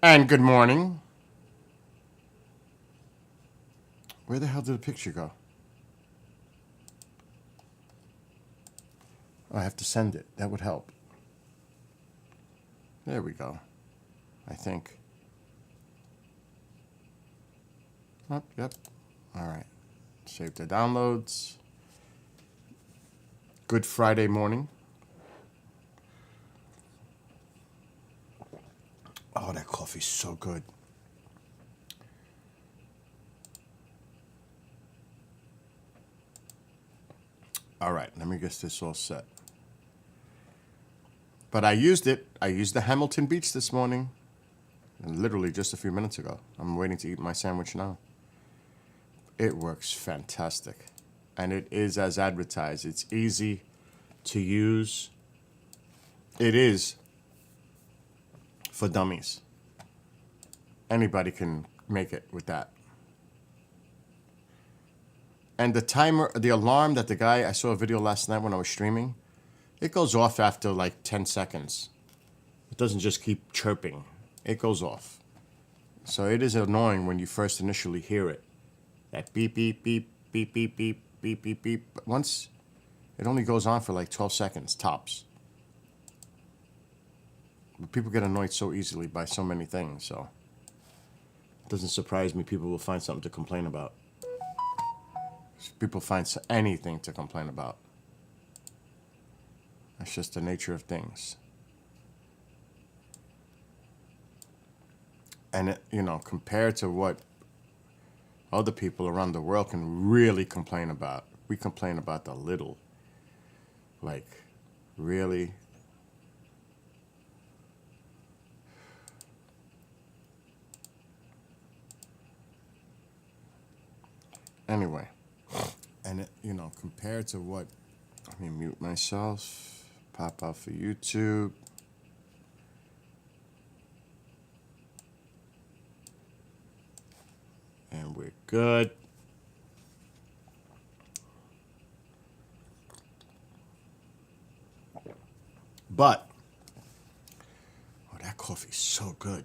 And good morning. Where the hell did the picture go? Oh, I have to send it. That would help. There we go. I think. Oh, yep. All right. Save the downloads. Good Friday morning. Oh, that coffee's so good. All right, let me get this all set. But I used it. I used the Hamilton Beach this morning. Literally just a few minutes ago. I'm waiting to eat my sandwich now. It works fantastic. And it is as advertised. It's easy to use. It is for dummies. Anybody can make it with that. And the timer, the alarm that the guy, I saw a video last night when I was streaming, it goes off after like 10 seconds. It doesn't just keep chirping. It goes off. So it is annoying when you first initially hear it. That beep, beep, beep, beep, beep, beep, beep, beep, beep. But once, it only goes on for like 12 seconds, tops. But people get annoyed so easily by so many things, so it doesn't surprise me people will find something to complain about. People find anything to complain about. That's just the nature of things. And, compared to what other people around the world can really complain about, we complain about the little. Like, really? Anyway, and, compared to what, let me mute myself, pop out for YouTube. And we're good. But, oh, that coffee's so good.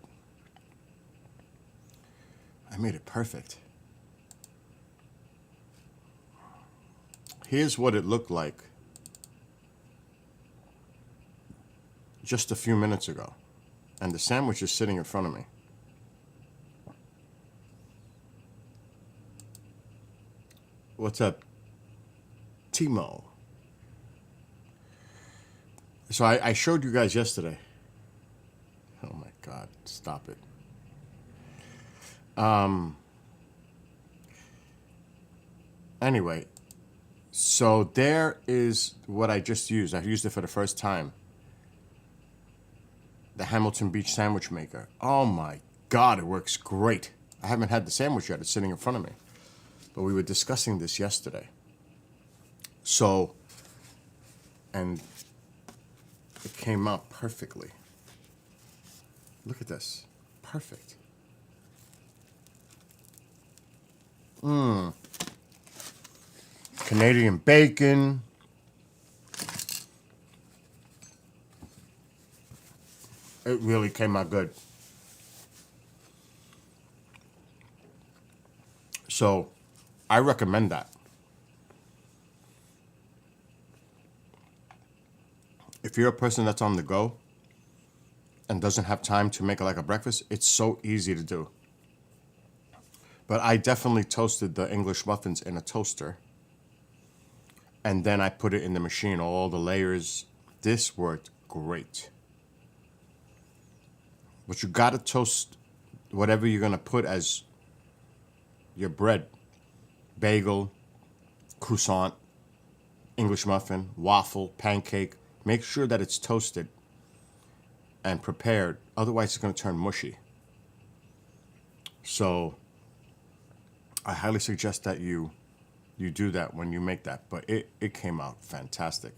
I made it perfect. Here's what it looked like just a few minutes ago. And the sandwich is sitting in front of me. What's up, Timo? So I showed you guys yesterday. Oh my God, stop it. Anyway, so there is what I just used. I used it for the first time. The Hamilton Beach sandwich maker. Oh my God, it works great. I haven't had the sandwich yet. It's sitting in front of me. But we were discussing this yesterday. So, and it came out perfectly. Look at this. Perfect. Canadian bacon. It really came out good. So, I recommend that. If you're a person that's on the go and doesn't have time to make like a breakfast, it's so easy to do. But I definitely toasted the English muffins in a toaster. And then I put it in the machine, all the layers. This worked great. But you gotta toast whatever you're gonna put as your bread. Bagel, croissant, English muffin, waffle, pancake. Make sure that it's toasted and prepared. Otherwise, it's gonna turn mushy. So I highly suggest that you do that when you make that. But it came out fantastic.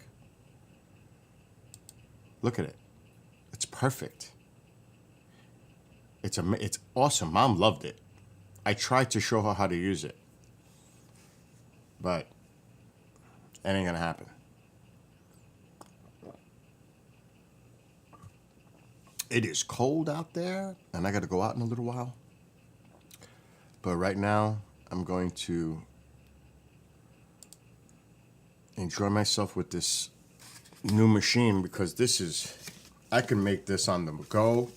Look at it. It's perfect. It's awesome. Mom loved it. I tried to show her how to use it. But it ain't gonna happen. It is cold out there, and I got to go out in a little while. But right now, I'm going to enjoy myself with this new machine because I can make this on the go,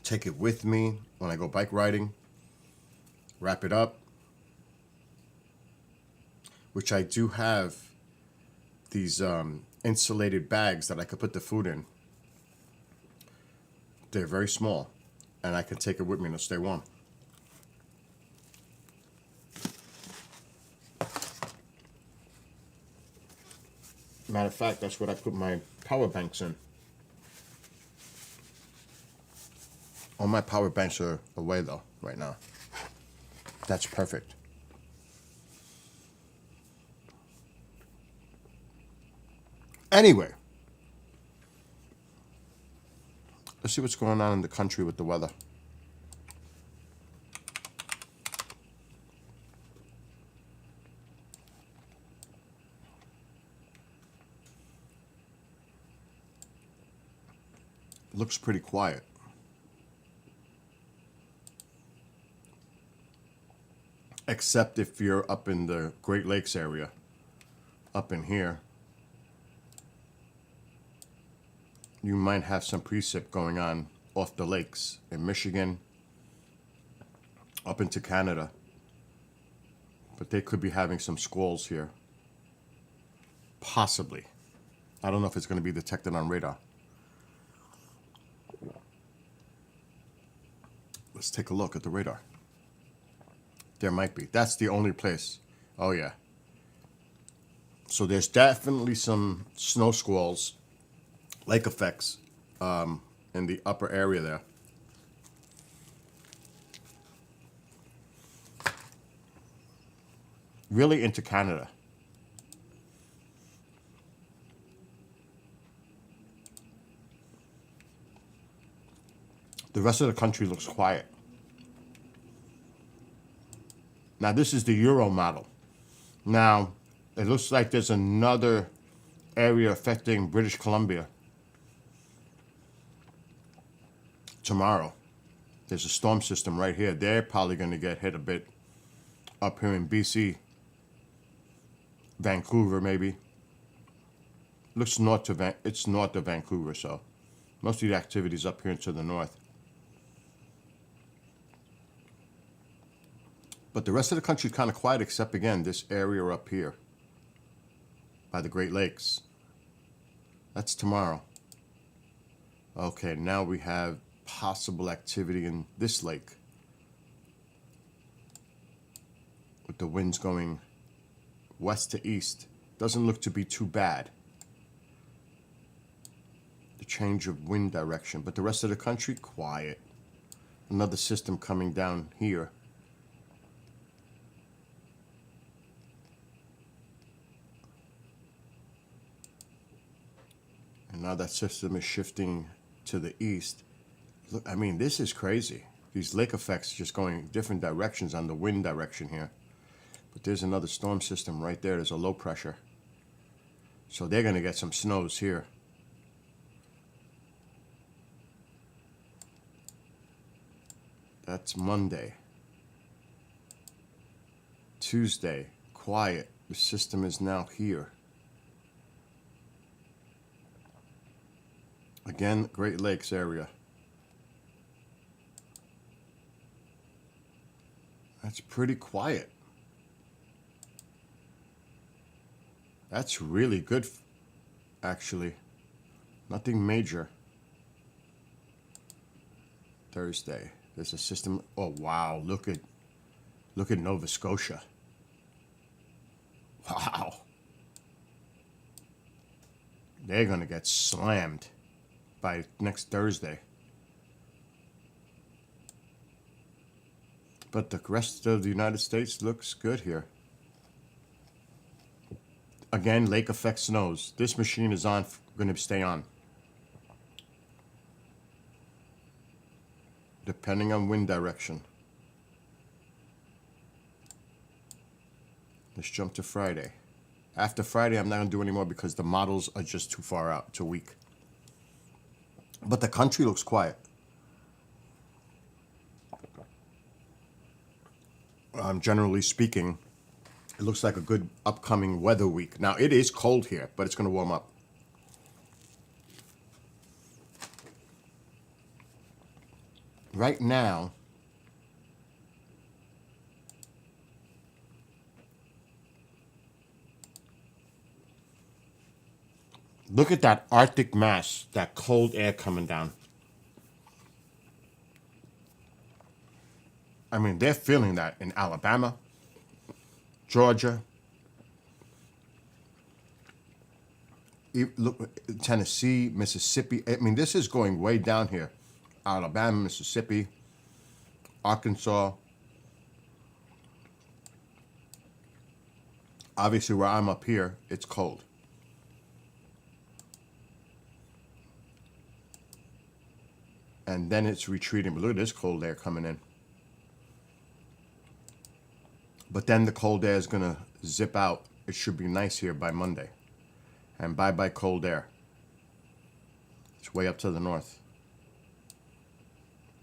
take it with me when I go bike riding, wrap it up, which I do have these insulated bags that I could put the food in. They're very small, and I can take it with me and it'll stay warm. Matter of fact, that's what I put my power banks in. All my power banks are away though, right now. That's perfect. Anyway, let's see what's going on in the country with the weather. Looks pretty quiet. Except if you're up in the Great Lakes area, up in here, you might have some precip going on off the lakes in Michigan, up into Canada. But they could be having some squalls here. Possibly. I don't know if it's going to be detected on radar. Let's take a look at the radar. There might be. That's the only place. Oh, yeah. So there's definitely some snow squalls, lake effects in the upper area there. Really into Canada. The rest of the country looks quiet. Now, this is the Euro model. Now, it looks like there's another area affecting British Columbia tomorrow. There's a storm system right here. They're probably going to get hit a bit up here in BC. Vancouver, maybe. Looks north to it's north of Vancouver, so most of the activity's up here to the north. But the rest of the country is kind of quiet, except, again, this area up here by the Great Lakes. That's tomorrow. Okay, now we have possible activity in this lake with the winds going west to east. Doesn't look to be too bad, the change of wind direction. But the rest of the country, quiet. Another system coming down here. And now that system is shifting to the east. Look, I mean, this is crazy. These lake effects just going different directions on the wind direction here. But there's another storm system right there. There's a low pressure. So they're going to get some snows here. That's Monday. Tuesday, quiet. The system is now here. Again, Great Lakes area. That's pretty quiet. That's really good, actually. Nothing major. Thursday. There's a system. Oh, wow. Look at Nova Scotia. Wow. They're going to get slammed by next Thursday. But the rest of the United States looks good here. Again, lake effect snows. This machine is going to stay on. Depending on wind direction. Let's jump to Friday. After Friday, I'm not going to do any more because the models are just too far out. It's a week. But the country looks quiet. Generally speaking, it looks like a good upcoming weather week. Now, it is cold here, but it's going to warm up. Right now, look at that Arctic mass, that cold air coming down. I mean, they're feeling that in Alabama, Georgia, look, Tennessee, Mississippi. I mean, this is going way down here. Alabama, Mississippi, Arkansas. Obviously, where I'm up here, it's cold. And then it's retreating. But look at this cold air coming in. But then the cold air is going to zip out. It should be nice here by Monday. And bye-bye cold air. It's way up to the north.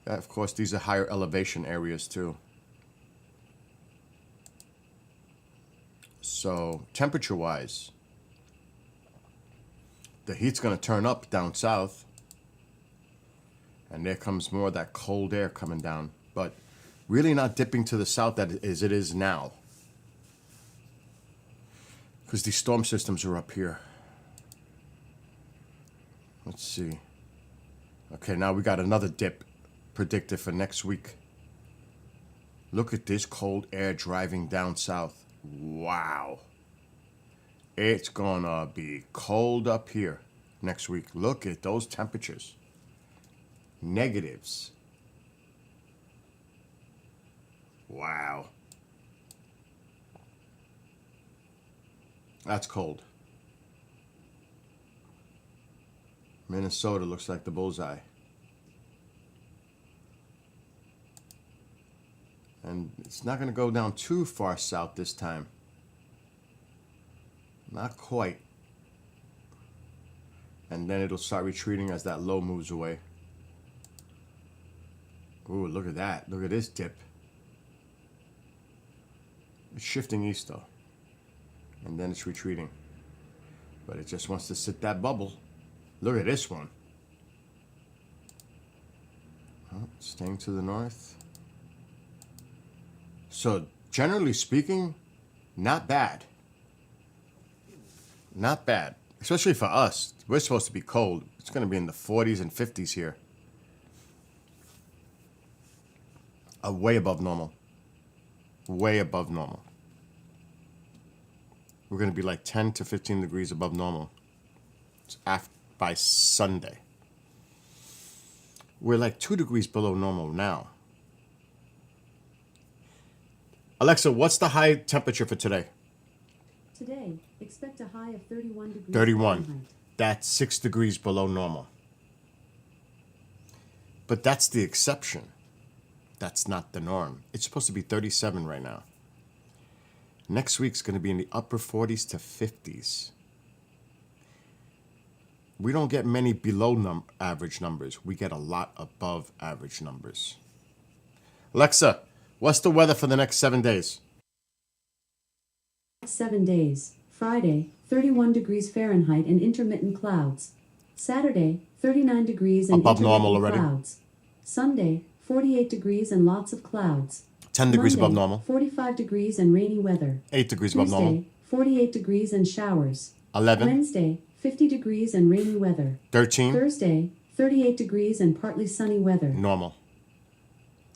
Of course, these are higher elevation areas too. So temperature-wise, the heat's going to turn up down south. And there comes more of that cold air coming down. But really not dipping to the south as it is now. Because these storm systems are up here. Let's see. Okay, now we got another dip predicted for next week. Look at this cold air driving down south. Wow. It's gonna be cold up here next week. Look at those temperatures. Negatives. Wow. That's cold. Minnesota looks like the bullseye. And it's not going to go down too far south this time. Not quite. And then it'll start retreating as that low moves away. Ooh, look at that. Look at this dip. It's shifting east though. And then it's retreating. But it just wants to sit that bubble. Look at this one. Oh, staying to the north. So generally speaking, not bad. Not bad. Especially for us. We're supposed to be cold. It's going to be in the 40s and 50s here. Way above normal. Way above normal. We're going to be like 10 to 15 degrees above normal. It's by Sunday. We're like 2 degrees below normal now. Alexa, what's the high temperature for today? Today, expect a high of 31 degrees 31. Fahrenheit. That's 6 degrees below normal. But that's the exception. That's not the norm. It's supposed to be 37 right now. Next week's going to be in the upper 40s to 50s. We don't get many below average numbers. We get a lot above average numbers. Alexa, what's the weather for the next 7 days? 7 days. Friday, 31 degrees Fahrenheit and intermittent clouds. Saturday, 39 degrees and above intermittent normal already. clouds. Sunday, 48 degrees and lots of clouds. 10 degrees Monday, above normal. 45 degrees and rainy weather. 8 degrees above normal. Tuesday, 48 degrees and showers. 11. Wednesday, 50 degrees and rainy weather. 13. Thursday, 38 degrees and partly sunny weather. Normal.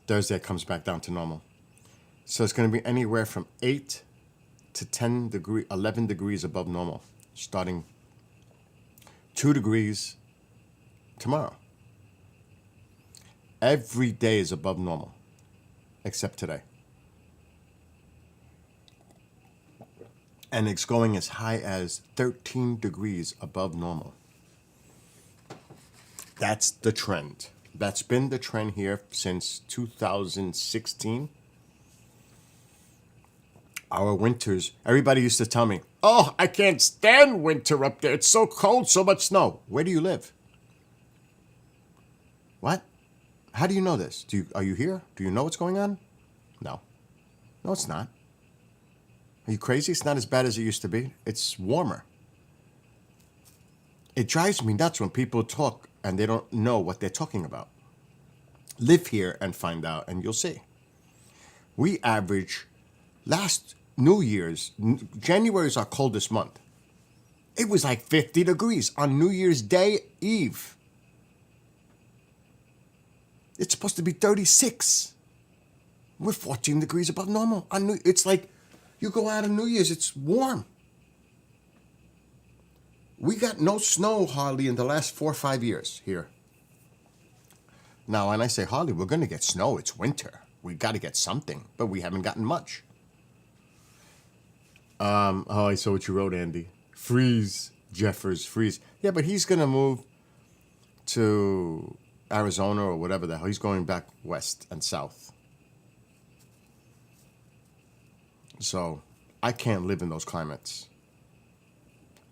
Thursday comes back down to normal. So it's going to be anywhere from 8 to 11 degrees above normal. Starting 2 degrees tomorrow. Every day is above normal. Except today. And it's going as high as 13 degrees above normal. That's the trend. That's been the trend here since 2016. Our winters, everybody used to tell me, oh, I can't stand winter up there. It's so cold, so much snow. Where do you live? What? How do you know this? Are you here? Do you know what's going on? No. No, it's not. Are you crazy? It's not as bad as it used to be. It's warmer. It drives me nuts when people talk and they don't know what they're talking about. Live here and find out, and you'll see. We average, last New Year's, January is our coldest month. It was like 50 degrees on New Year's Day Eve. It's supposed to be 36. We're 14 degrees above normal. It's like you go out on New Year's, it's warm. We got no snow hardly in the last 4 or 5 years here. Now, when I say hardly, we're going to get snow. It's winter. We got to get something, but we haven't gotten much. Oh, I saw what you wrote, Andy. Freeze, Jeffers, freeze. Yeah, but he's going to move to Arizona or whatever the hell. He's going back west and south. So I can't live in those climates.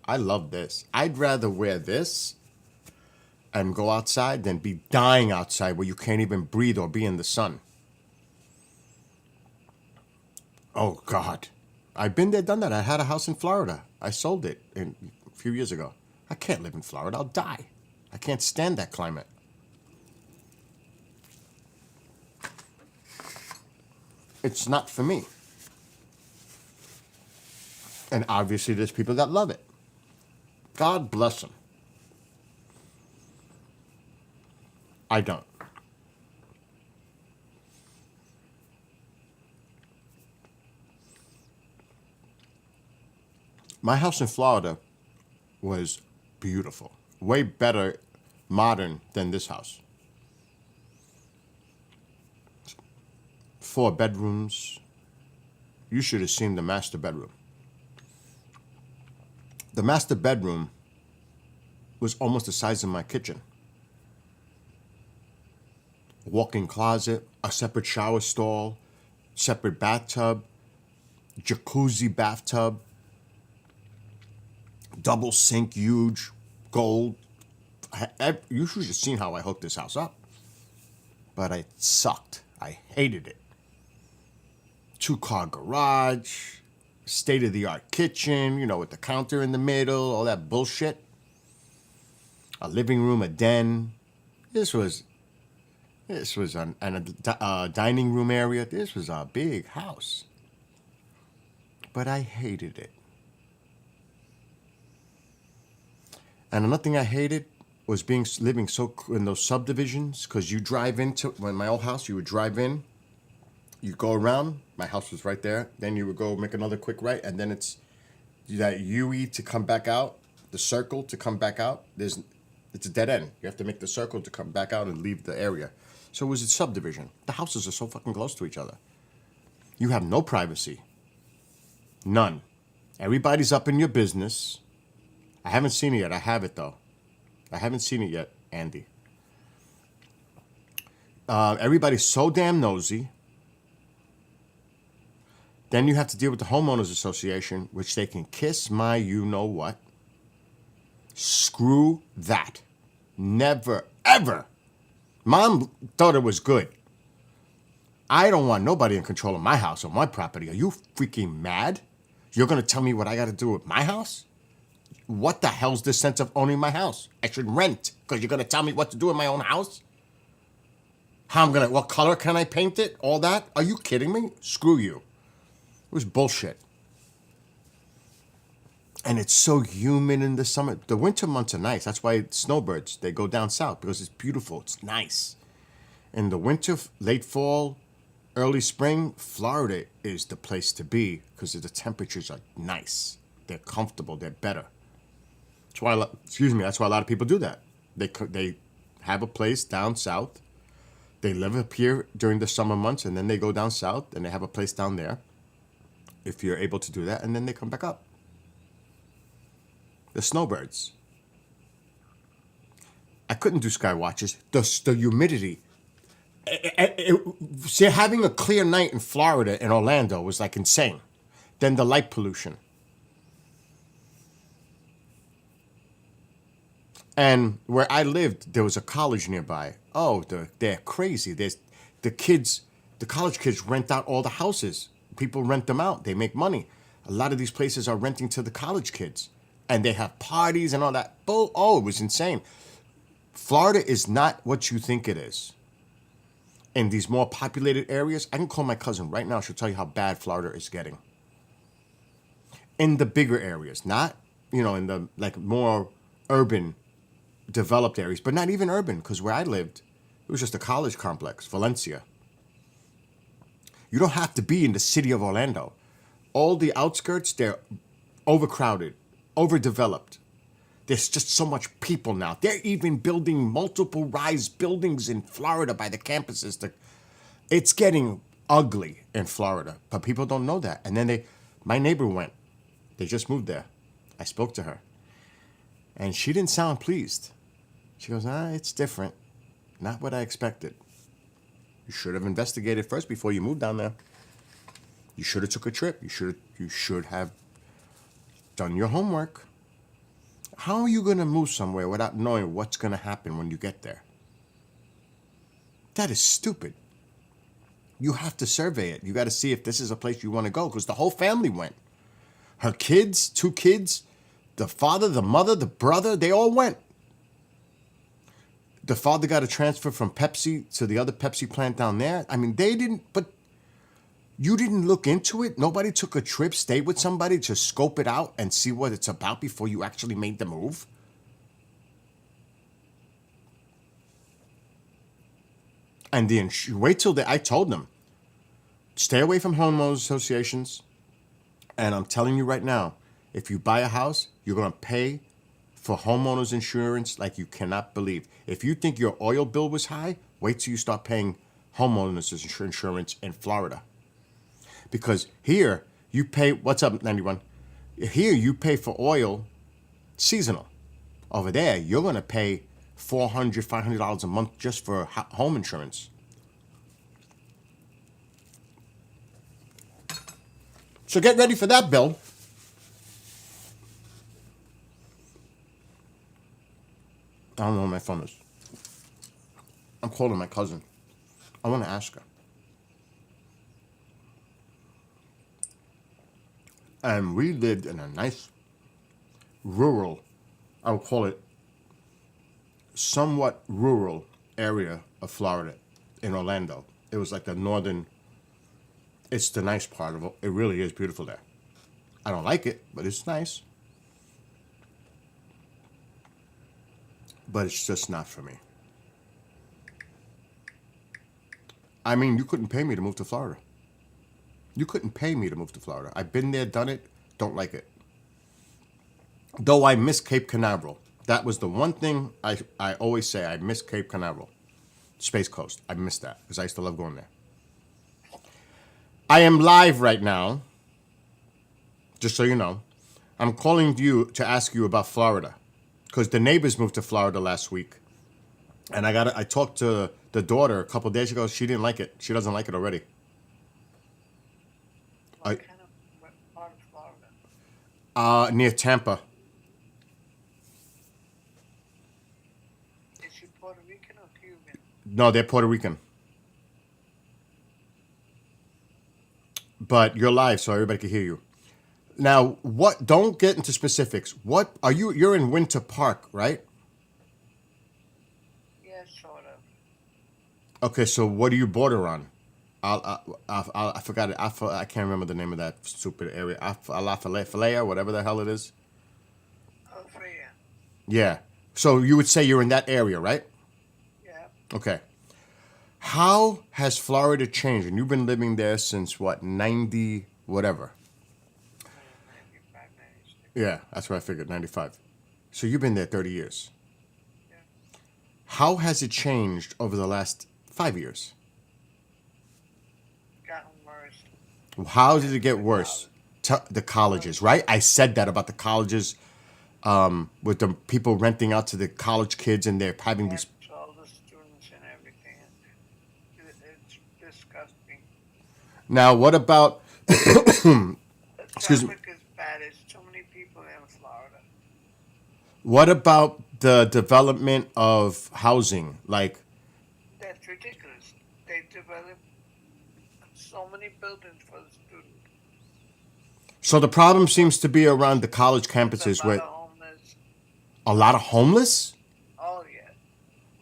I love this. I'd rather wear this and go outside than be dying outside where you can't even breathe or be in the sun. Oh, God. I've been there, done that. I had a house in Florida. I sold it a few years ago. I can't live in Florida. I'll die. I can't stand that climate. It's not for me. And obviously there's people that love it. God bless them. I don't. My house in Florida was beautiful. Way better modern than this house. 4 bedrooms. You should have seen the master bedroom. The master bedroom was almost the size of my kitchen. Walk-in closet, a separate shower stall, separate bathtub, jacuzzi bathtub, double sink, huge, gold. You should have seen how I hooked this house up. But it sucked. I hated it. 2-car garage, state-of-the-art kitchen, with the counter in the middle, all that bullshit. A living room, a den. This was a dining room area. This was a big house. But I hated it. And another thing I hated was living so in those subdivisions, because you drive into, when my old house, you would drive in, you go around, my house was right there, then you would go make another quick right, and then it's that UE to come back out, the circle to come back out, it's a dead end. You have to make the circle to come back out and leave the area. So it was a subdivision. The houses are so fucking close to each other. You have no privacy. None. Everybody's up in your business. I haven't seen it yet. I have it, though. I haven't seen it yet, Andy. Everybody's so damn nosy. Then you have to deal with the homeowners association, which they can kiss my you-know-what. Screw that. Never, ever. Mom thought it was good. I don't want nobody in control of my house or my property. Are you freaking mad? You're going to tell me what I got to do with my house? What the hell's the sense of owning my house? I should rent because you're going to tell me what to do with my own house? What color can I paint it? All that? Are you kidding me? Screw you. It was bullshit. And it's so humid in the summer. The winter months are nice. That's why snowbirds, they go down south because it's beautiful. It's nice. In the winter, late fall, early spring, Florida is the place to be because the temperatures are nice. They're comfortable. They're better. That's why, that's why a lot of people do that. They have a place down south. They live up here during the summer months, and then they go down south, and they have a place down there, if you're able to do that, and then they come back up. The snowbirds. I couldn't do sky watches. The humidity. See, having a clear night in Florida, in Orlando, was like insane. Then the light pollution. And where I lived, there was a college nearby. Oh, they're crazy. There's the kids, the college kids rent out all the houses. People rent them out. They make money. A lot of these places are renting to the college kids, and they have parties and all that. Oh, it was insane. Florida is not what you think it is. In these more populated areas, I can call my cousin right now. She'll tell you how bad Florida is getting. In the bigger areas, not, in the like more urban, developed areas, but not even urban, because where I lived, it was just a college complex, Valencia. You don't have to be in the city of Orlando. All the outskirts, they're overcrowded, overdeveloped. There's just so much people now. They're even building multiple rise buildings in Florida by the campuses. It's getting ugly in Florida, but people don't know that. And then my neighbor went. They just moved there. I spoke to her, and she didn't sound pleased. She goes, it's different. Not what I expected. You should have investigated first before you moved down there. You should have took a trip. You should have done your homework. How are you going to move somewhere without knowing what's going to happen when you get there? That is stupid. You have to survey it. You got to see if this is a place you want to go, because the whole family went. Her kids, 2 kids, the father, the mother, the brother, they all went. The father got a transfer from Pepsi to the other Pepsi plant down there. I mean, they didn't, but you didn't look into it. Nobody took a trip, stayed with somebody to scope it out and see what it's about before you actually made the move. And then wait till I told them, stay away from homeowners associations. And I'm telling you right now, if you buy a house, you're going to pay for homeowners insurance like you cannot believe. If you think your oil bill was high, wait till you start paying homeowners insurance in Florida. Because here you pay, what's up, 91? Here you pay for oil seasonal. Over there, you're going to pay $400, $500 a month just for home insurance. So get ready for that bill. I don't know where my phone is. I'm calling my cousin. I want to ask her. And we lived in a nice rural, I would call it somewhat rural area of Florida in Orlando. It was like it's the nice part of it. It really is beautiful there. I don't like it, but it's nice. But it's just not for me. I mean, you couldn't pay me to move to Florida. You couldn't pay me to move to Florida. I've been there, done it, don't like it. Though I miss Cape Canaveral. That was the one thing I always say. I miss Cape Canaveral. Space Coast. I miss that because I used to love going there. I am live right now, just so you know. I'm calling you to ask you about Florida because the neighbors moved to Florida last week. And I talked to the daughter a couple of days ago. She didn't like it. She doesn't like it already. What part of Florida? Near Tampa. Is she Puerto Rican or Cuban? No, they're Puerto Rican. But you're live, so everybody can hear you. Now, don't get into specifics. You're in Winter Park, right? Yeah, sort of. Okay, so what do you border on? I forgot it. I can't remember the name of that stupid area. Alafalea, whatever the hell it is. Oh, Freya. Yeah. So you would say you're in that area, right? Yeah. Okay. How has Florida changed? And you've been living there since what, 90, whatever? 95, 96. Yeah, that's what I figured, 95. So you've been there 30 years. Yeah. How has it changed over the last 5 years? Gotten worse. How did it get worse? The colleges, right? I said that about the colleges, with the people renting out to the college kids and they're having these. To all the students and everything. It's disgusting. Now, what about? The Excuse me. traffic is bad. There's too many people in Florida. What about the development of housing? Like, really so many buildings for the students. So the problem seems to be around the college There's campuses a lot with of homeless. a lot of homeless. Oh yeah,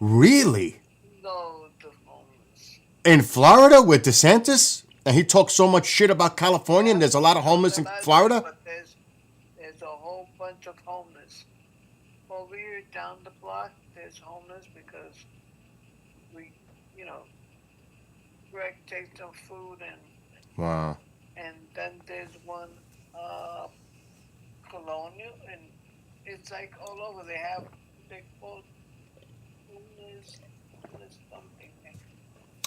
Really? loads of homeless. In Florida with DeSantis? And he talks so much shit about California and there's a lot of homeless in Florida? But there's a whole bunch of homeless. Over here down the block, there's homeless because we, you know, Greg takes some food Wow. and then there's one Colonial, and it's like all over. They call homeless something.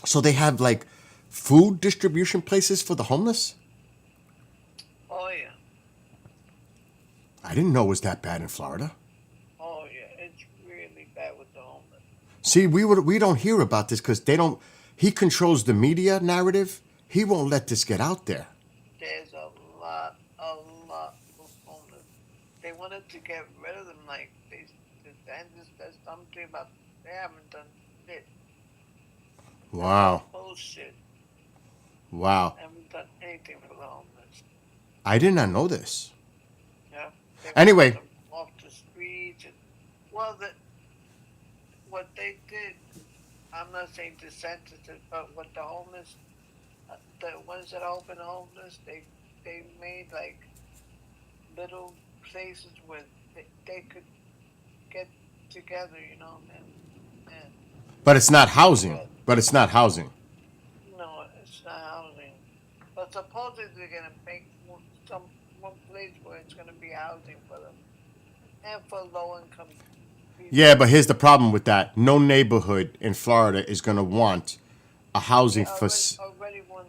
So they have like food distribution places for the homeless? Oh yeah, I didn't know it was that bad in Florida. oh yeah, it's really bad with the homeless. See, we don't hear about this because they don't. He controls the media narrative. He won't let this get out there. There's a lot of homeless. They wanted to get rid of them, like the dentist says something about they haven't done shit. Wow. Bullshit. Wow. They haven't done anything for the homeless. I did not know this. Yeah. They Anyway. want them off the streets. And, well, what they did, I'm not saying DeSantis, but what the homeless, the ones that open homeless, they made like little places where they could get together, you know, and But it's not housing. But it's not housing. no, it's not housing. But supposedly they're gonna make one place where it's gonna be housing for them and for low income people. Yeah, but here's the problem with that. No neighborhood in Florida is going to want a housing Yeah, for already one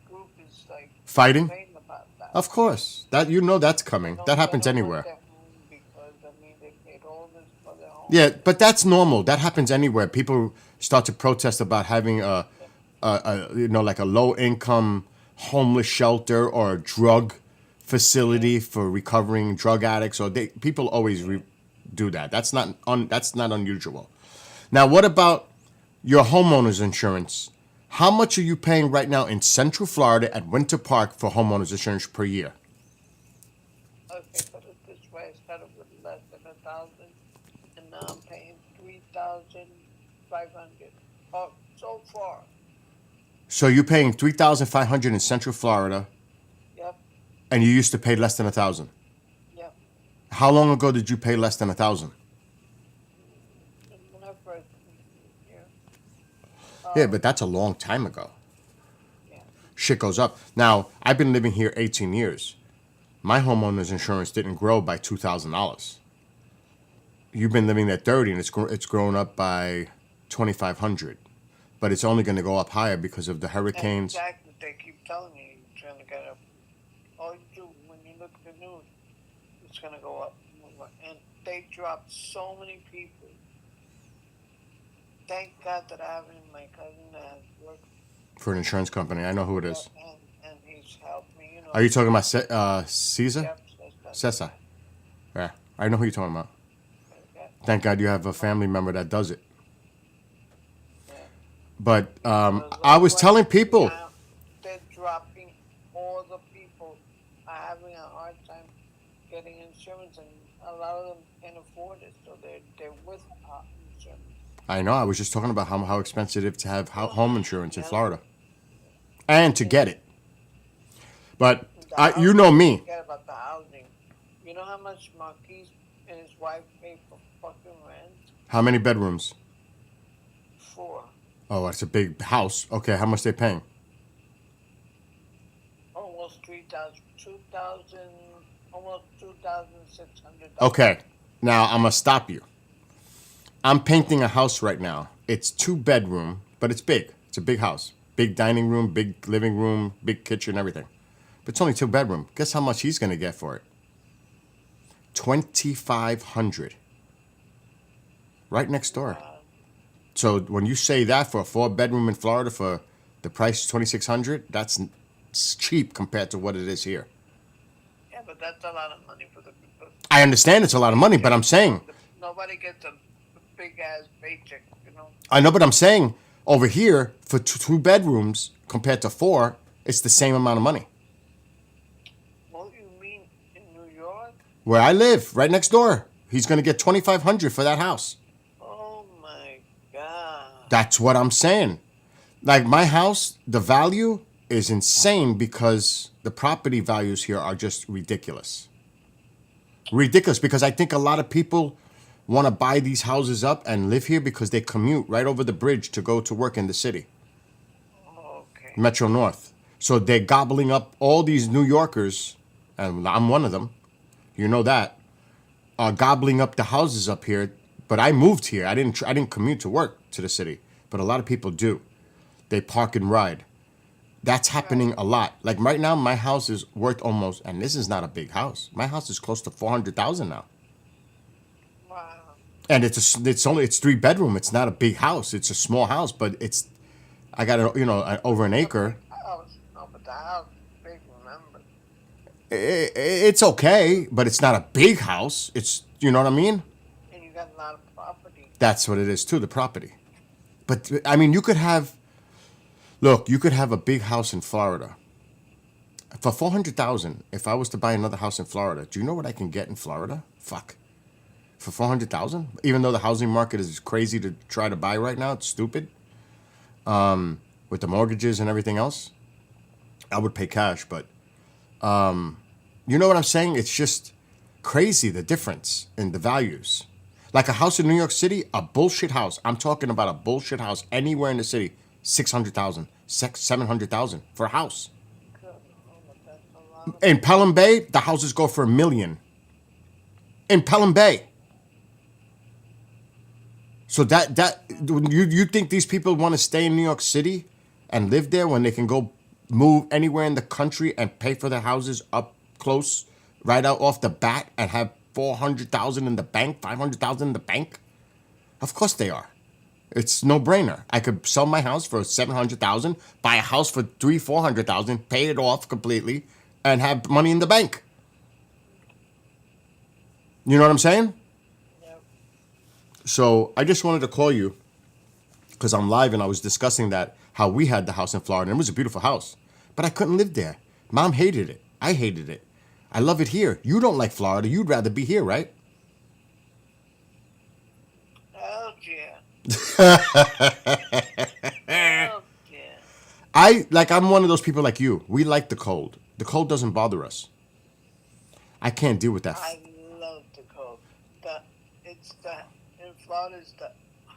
group is like fighting. complaining about that. Of course. That's coming. No, That happens they don't anywhere. want their home because they paid all this for their home. Yeah, but that's normal. That happens anywhere. People start to protest about having a like a low income homeless shelter or a drug facility for recovering drug addicts. Or people always do that. That's not unusual. Now, what about your homeowner's insurance? How much are you paying right now in Central Florida at Winter Park for homeowner's insurance per year? Okay, put it this way: I started with less than 1,000, and now I'm paying 3,500. Oh, so far. So you're paying $3,500 in Central Florida, Yep, and you used to pay less than 1,000. yep. How long ago did you pay less than 1,000? When I first moved here. Yeah, but that's a long time ago. Yeah. Shit goes up. Now, I've been living here 18 years. My homeowner's insurance didn't grow by $2,000. You've been living there 30, and it's grown up by $2,500. But it's only going to go up higher because of the hurricanes. Exactly. They keep telling you it's gonna get up. All you do when you look at the news, it's gonna go up. And they dropped so many people. Thank God that I have my cousin that has worked. For an insurance company. I know who it is. And he's helped me. You know. Are you talking about Caesar? Yep, that's Cesar. Yeah, I know who you're talking about. yeah. Thank God you have a family member that does it. Yeah. But Because I was like telling people. now, they're dropping all the people are having a hard time getting insurance, and a lot of them can't afford it, so they're with insurance. I know. I was just talking about how expensive it is to have home insurance in Florida, and to get it. But you know me. Forget about the housing. You know how much Marquise and his wife pay for fucking rent? How many bedrooms? 4. Oh, that's a big house. Okay, how much they paying? Almost 3,000, 2,000, almost 2,600. Okay, now I'm gonna stop you. I'm painting a house right now. It's 2-bedroom, but it's big. It's a big house. Big dining room, big living room, big kitchen, everything. But it's only 2-bedroom. Guess how much he's gonna get for it? $2,500. Right next door. So when you say that for a 4-bedroom in Florida for the price $2,600, that's cheap compared to what it is here. Yeah, but that's a lot of money for the people. I understand it's a lot of money, but I'm saying Nobody gets a big ass paycheck, you know. I know, but I'm saying Over here, for two bedrooms compared to 4, it's the same amount of money. What you mean in New York? Where I live, right next door, he's going to get $2,500 for that house. Oh my God. That's what I'm saying. Like my house, the value is insane because the property values here are just ridiculous. Ridiculous because I think a lot of people want to buy these houses up and live here because they commute right over the bridge to go to work in the city, Okay. Metro North. So they're gobbling up all these New Yorkers, and I'm one of them. You know that. Are gobbling up the houses up here. But I moved here. I didn't commute to work to the city, but a lot of people do. They park and ride. That's happening a lot. Like right now, my house is worth almost, and this is not a big house. My house is close to $400,000 now. Wow. And it's 3 bedroom. It's not a big house. It's a small house, but I got over an acre. House. No, but the house is big, remember? It's okay, but it's not a big house. It's, you know what I mean? And you got a lot of property. That's what it is too, the property. But I mean, you could have a big house in Florida. For $400,000, if I was to buy another house in Florida, do you know what I can get in Florida? Fuck. For $400,000, even though the housing market is crazy to try to buy right now, it's stupid. With the mortgages and everything else, I would pay cash. But you know what I'm saying? It's just crazy the difference in the values. Like a house in New York City, a bullshit house. I'm talking about a bullshit house anywhere in the city. $600,000, $700,000 for a house. Good. Oh, but that's a lot. In Pelham Bay, the houses go for $1 million. In Pelham Bay. So that you think these people want to stay in New York City and live there when they can go move anywhere in the country and pay for their houses up close right out off the bat and have $400,000 in the bank, $500,000 in the bank? Of course they are. It's no brainer. I could sell my house for $700,000, buy a house for $300,000-$400,000, pay it off completely, and have money in the bank. You know what I'm saying? Yep. So I just wanted to call you because I'm live and I was discussing that how we had the house in Florida and it was a beautiful house, but I couldn't live there. Mom hated it. I hated it. I love it here. You don't like Florida. You'd rather be here, right? Oh, yeah. Oh, yeah. I'm one of those people like you. We like the cold. The cold doesn't bother us. I can't deal with that. I love the cold. In Florida, it's the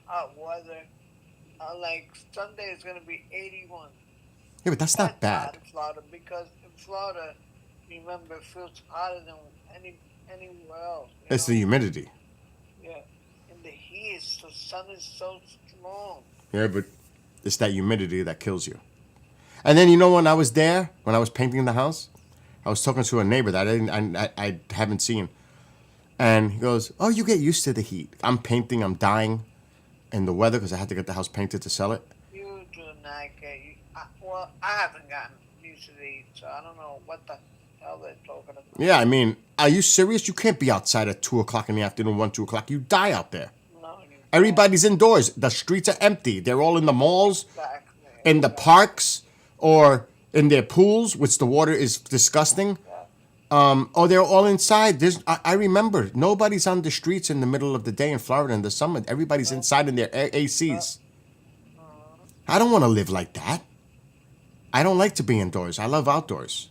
hot weather. Like Sunday is going to be 81. Yeah, but that's not bad. Hot in Florida because in Florida, remember, it feels hotter than anywhere else. It's the humidity. Yeah. And the heat, the sun is so strong. Yeah, but it's that humidity that kills you. And then when I was there, when I was painting the house, I was talking to a neighbor that I haven't seen, and he goes, "Oh, you get used to the heat." I'm painting, I'm dying in the weather because I had to get the house painted to sell it. You do not get. Well, I haven't gotten used to the heat, so I don't know what the hell they're talking about. Yeah, I mean, are you serious? You can't be outside at 2:00 in the afternoon, 1, 2:00. You die out there. No, you Everybody's indoors. The streets are empty. They're all in the malls, exactly. in the parks, or in their pools, which the water is disgusting. Or they're all inside. I remember, nobody's on the streets in the middle of the day in Florida in the summer. Everybody's inside in their ACs. I don't want to live like that. I don't like to be indoors. I love outdoors.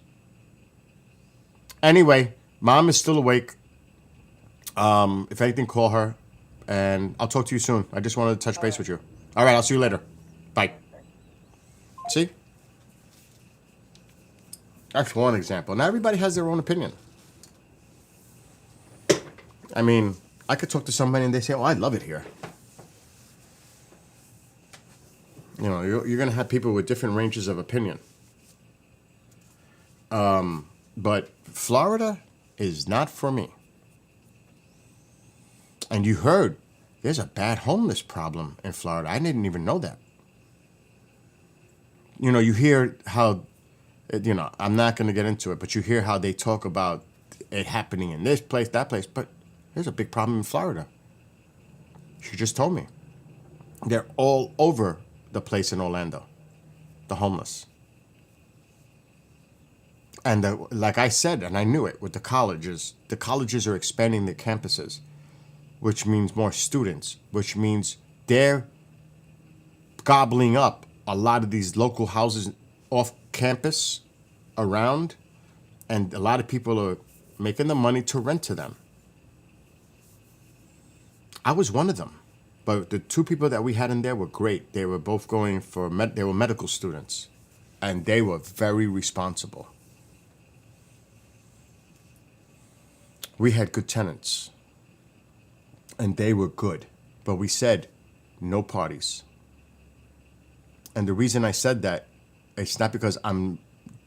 Anyway, Mom is still awake. If anything, call her. And I'll talk to you soon. I just wanted to touch base with you. All right, I'll see you later. Bye. See? That's one example. Now everybody has their own opinion. I mean, I could talk to somebody and they say, "Oh, I love it here." You're going to have people with different ranges of opinion. But Florida is not for me. And you heard there's a bad homeless problem in Florida. I didn't even know that. You hear how, I'm not going to get into it, but you hear how they talk about it happening in this place, that place. But there's a big problem in Florida. She just told me. They're all over the place in Orlando, the homeless. And like I said, and I knew it with the colleges are expanding their campuses, which means more students, which means they're gobbling up a lot of these local houses off campus around, and a lot of people are making the money to rent to them. I was one of them, but the two people that we had in there were great. They were both going for they were medical students, and they were very responsible. We had good tenants, and they were good, but we said no parties. And the reason I said that, it's not because I'm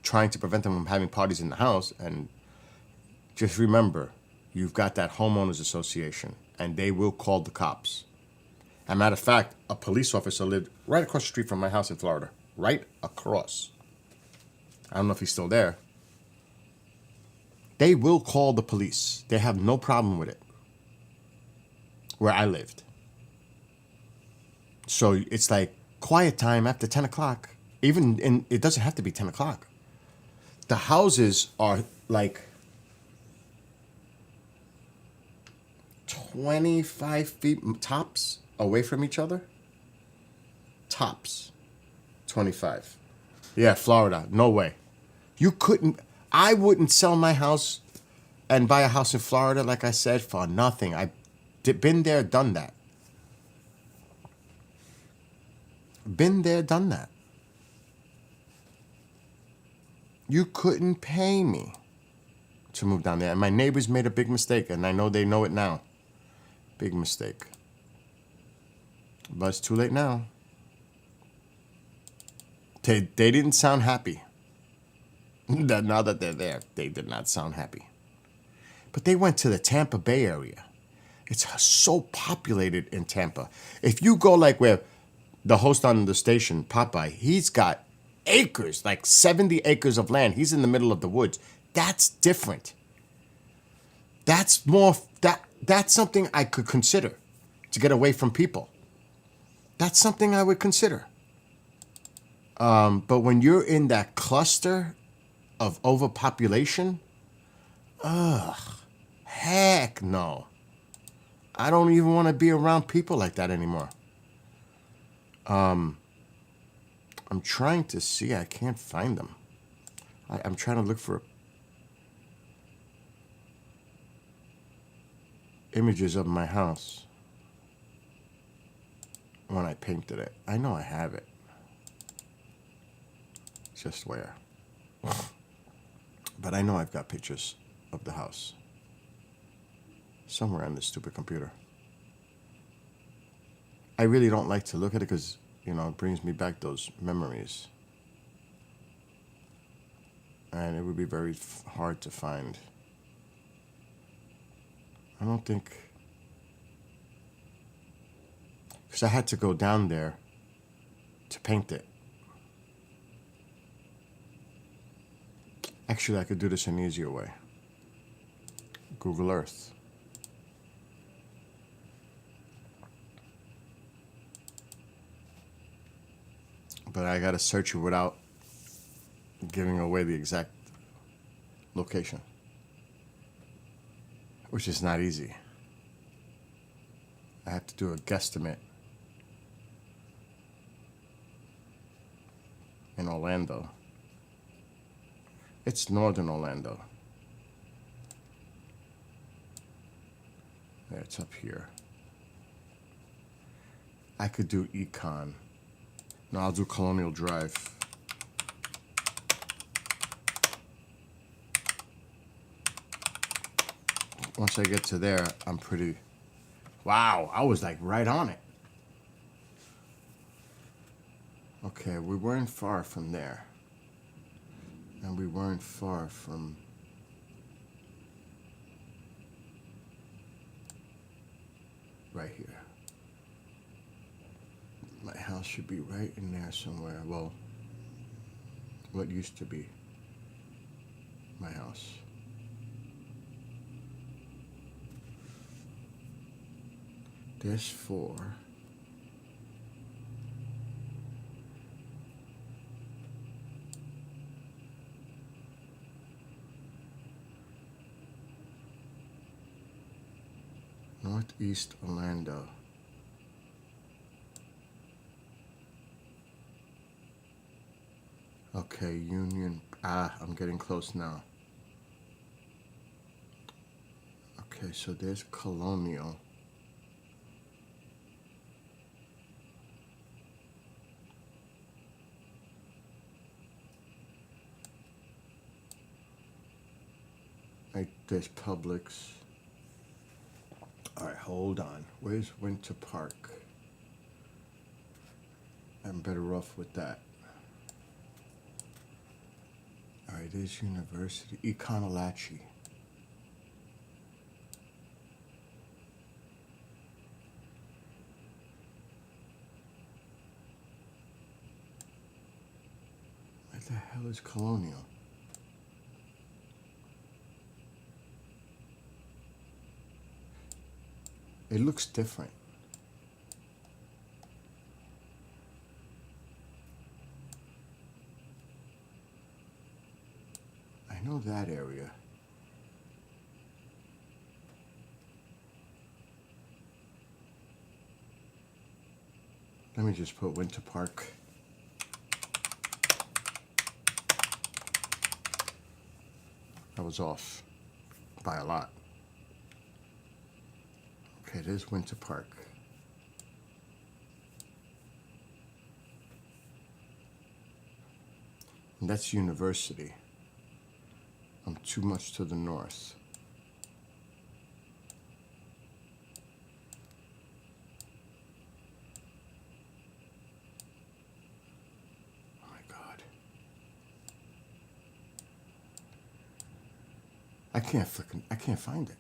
trying to prevent them from having parties in the house. And just remember, you've got that homeowners association, and they will call the cops. As a matter of fact, a police officer lived right across the street from my house in Florida. Right across. I don't know if he's still there. They will call the police. They have no problem with it. Where I lived. So it's like quiet time after 10 o'clock. It doesn't have to be 10 o'clock. The houses are like 25 feet tops away from each other. Tops. 25. Yeah, Florida. No way. I wouldn't sell my house and buy a house in Florida, like I said, for nothing. I've been there, done that. Been there, done that. You couldn't pay me to move down there. And my neighbors made a big mistake, and I know they know it now. Big mistake. But it's too late now. They didn't sound happy. Now that they're there, they did not sound happy. But they went to the Tampa Bay area. It's so populated in Tampa. If you go like where the host on the station, Popeye, he's got acres, like 70 acres of land. He's in the middle of the woods. That's different. That's something I could consider to get away from people. That's something I would consider. But when you're in that cluster of overpopulation, heck no. I don't even want to be around people like that anymore. I'm trying to see. I can't find them. I'm trying to look for images of my house when I painted it. I know I have it. Just where? But I know I've got pictures of the house somewhere on this stupid computer. I really don't like to look at it because, it brings me back those memories. And it would be very hard to find. I don't think... Because I had to go down there to paint it. Actually, I could do this an easier way. Google Earth. But I gotta search it without giving away the exact location, which is not easy. I have to do a guesstimate in Orlando. It's northern Orlando. Yeah, it's up here. I could do Econ. No, I'll do Colonial Drive. Once I get to there, I'm pretty... Wow, I was like right on it. Okay, we weren't far from there. And we weren't far from... right here. My house should be right in there somewhere. Well, what used to be my house. There's 4. Northeast Orlando. Okay, Union. I'm getting close now. Okay, so there's Colonial. There's Publix. All right, hold on. Where's Winter Park? I'm better off with that. All right, there's University. Econolatchee. Where the hell is Colonial? It looks different. I know that area. Let me just put Winter Park. I was off by a lot. Okay, there's Winter Park. And that's University. I'm too much to the north. Oh my God. I can't find it.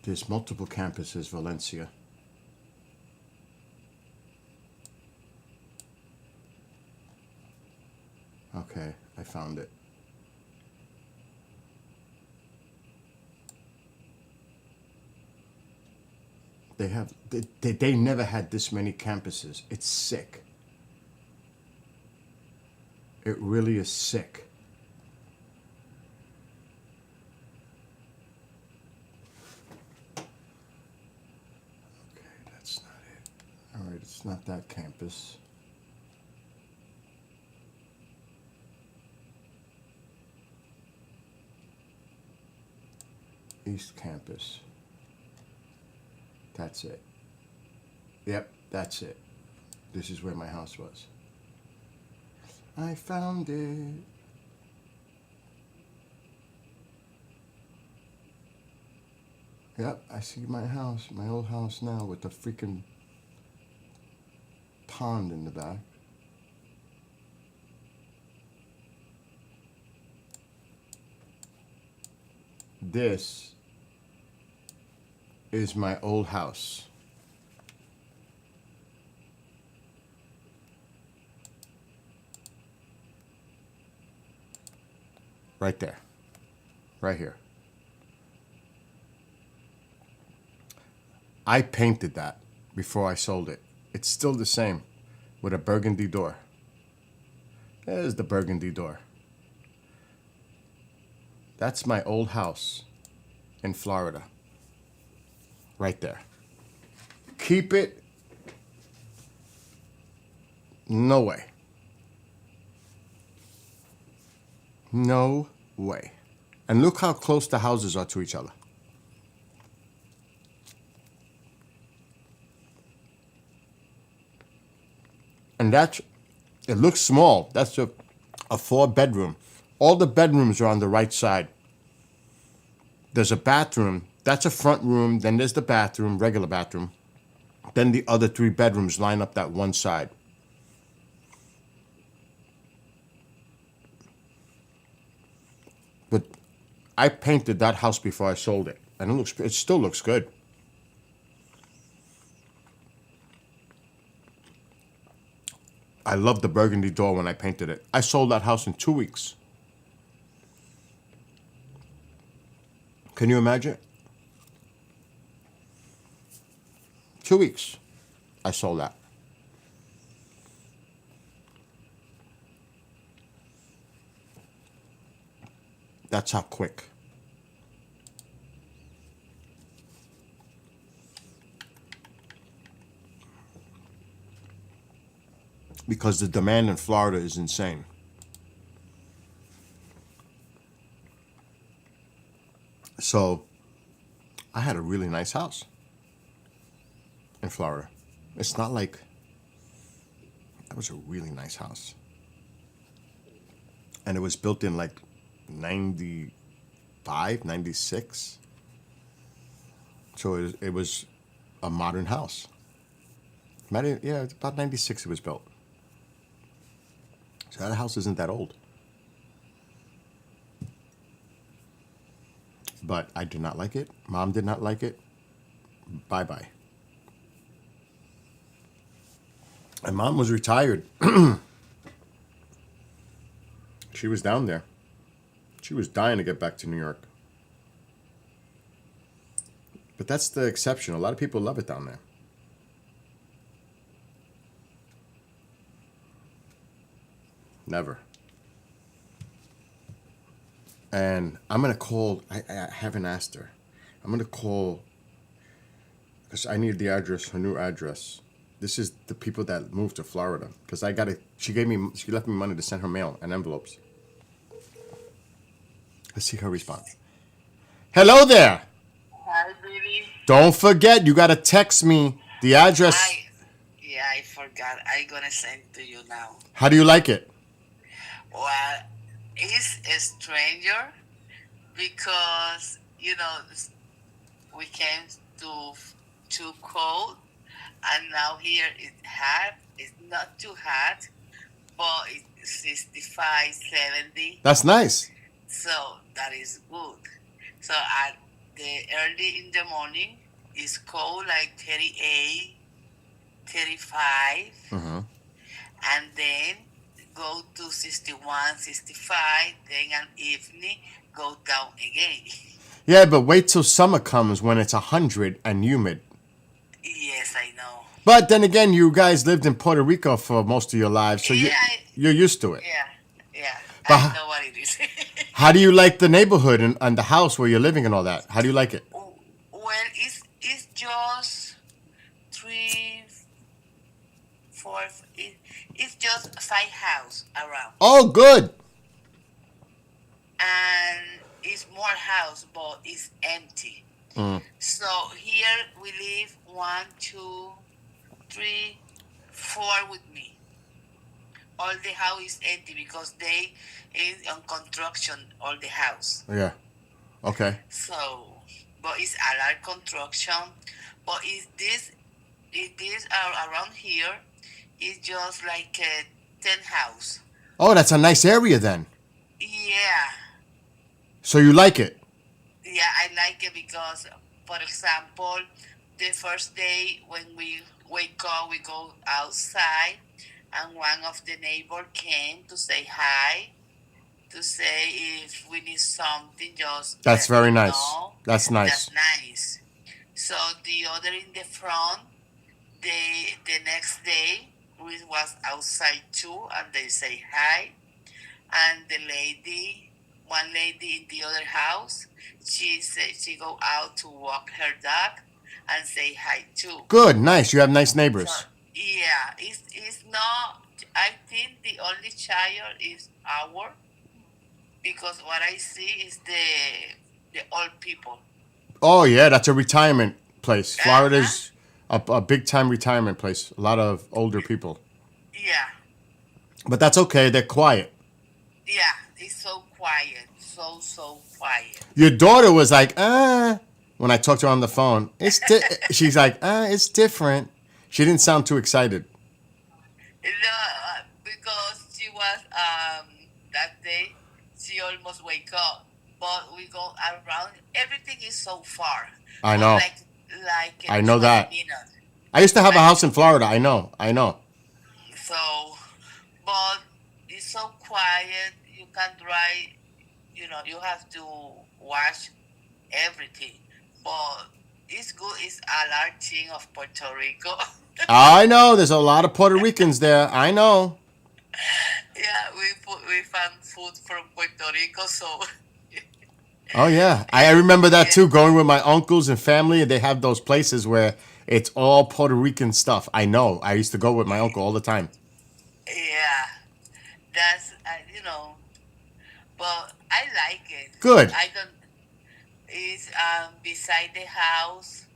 There's multiple campuses, Valencia. Okay, I found it. They never had this many campuses. It's sick. It really is sick. Okay, that's not it. All right, it's not that campus. East Campus. That's it. Yep, that's it. This is where my house was. I found it. Yep, I see my house, my old house now with the freaking pond in the back. This is my old house. Right there. Right here. I painted that before I sold it. It's still the same with a burgundy door. There's the burgundy door. That's my old house in Florida. Right there. Keep it? No way. No way. And look how close the houses are to each other. And it looks small. That's a 4-bedroom. All the bedrooms are on the right side. There's a bathroom. That's a front room. Then there's the bathroom, regular bathroom. Then the other 3 bedrooms line up that one side. But I painted that house before I sold it. And it still looks good. I loved the burgundy door when I painted it. I sold that house in 2 weeks. Can you imagine? 2 weeks. I sold that. That's how quick. Because the demand in Florida is insane. So, I had a really nice house in Florida. It's not like, that was a really nice house. And it was built in like 95, 96. So it was a modern house. Yeah, about 96 it was built. So that house isn't that old. But I did not like it. Mom did not like it. Bye-bye. And Mom was retired. She was down there. She was dying to get back to New York. But that's the exception. A lot of people love it down there. Never. And I'm going to call, I haven't asked her. I'm going to call, because I need the address, her new address. This is the people that moved to Florida. Because she left me money to send her mail and envelopes. Let's see her response. Hello there. Hi, baby. Don't forget, you got to text me the address. I forgot. I'm going to send to you now. How do you like it? Well, it's a stranger because, we came too cold, and now here it's hot. It's not too hot, but it's 65, 70. That's nice. So that is good. So at the early in the morning, it's cold, like 38, 35, and then go to 61, 65, then at evening, go down again. Yeah, but wait till summer comes when it's 100 and humid. Yes, I know. But then again, you guys lived in Puerto Rico for most of your lives, so you're used to it. Yeah. But I know what it is. How do you like the neighborhood and the house where you're living and all that? How do you like it? Well, it's just 3, 4. It's just 5 houses around. Oh, good. And it's more house, but it's empty. So here we live 1, 2, 3, 4 with me. All the house is empty because they is on construction. All the house. Yeah. Okay. So, but it's a lot construction. But this around here. It's just like a 10 house. Oh, that's a nice area then. Yeah. So you like it? Yeah, I like it because, for example, the first day when we wake up, we go outside, and one of the neighbors came to say hi, to say if we need something, just That's very nice. know. That's nice. That's nice. So the other in the front, the next day, we was outside too, and they say hi. And one lady in the other house, she said she go out to walk her dog and say hi too. Good, nice. You have nice neighbors. So, yeah, it's not. I think the only child is our, because what I see is the old people. Oh yeah, that's a retirement place. Florida's a big time retirement place. A lot of older people. Yeah. But that's okay. They're quiet. Yeah, it's so quiet, so quiet. Your daughter was like, when I talked to her on the phone. She's like, it's different. She didn't sound too excited. No, because she was that day she almost wake up, but we go around. Everything is so far. I know. Like I know that. minutes. I used to have a house in Florida. I know. So, but it's so quiet. You can't drive. You have to watch everything. But it's good. It's a large thing of Puerto Rico. I know. There's a lot of Puerto Ricans there. I know. Yeah, we found food from Puerto Rico, so Oh yeah, I remember that too. Going with my uncles and family, and they have those places where it's all Puerto Rican stuff. I know. I used to go with my uncle all the time. Yeah, that's but I like it. Good. I don't. It's beside the house.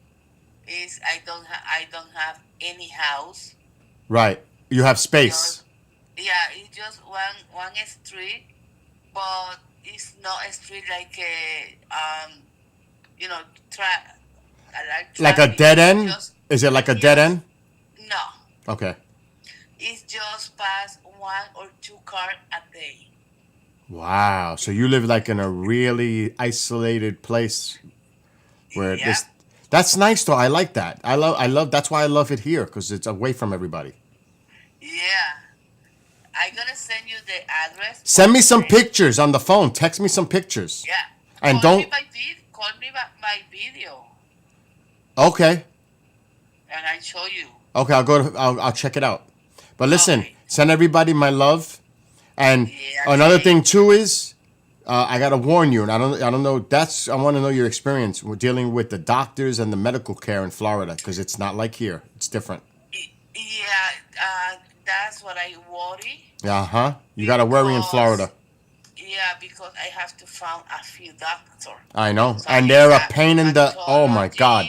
Is I don't have any house. Right. You have space. Just yeah, it's just one street, but it's not a street like a you know tra- like Like a traffic. dead It's end? just Is it like a dead just end? no. Okay. It's just pass one or two car a day. Wow. So you live like in a really isolated place where Yeah, this. That's nice though. I like that. I love. That's why I love it here because it's away from everybody. yeah. I'm gonna send you the address Send or me some the pictures on the phone. Text me some pictures. yeah. And don't. Call me by video, Okay. and I show you. Okay. I'll check it out. But listen, Okay. send everybody my love. And Yeah, another thank thing too you. is, I gotta warn you, and I don't know. I want to know your experience with dealing with the doctors and the medical care in Florida because it's not like here. It's different. Yeah, that's what I worry Uh huh. You gotta worry in because Florida. yeah, because I have to find a few doctors. I know, So and it's they're a pain in the. Oh my God.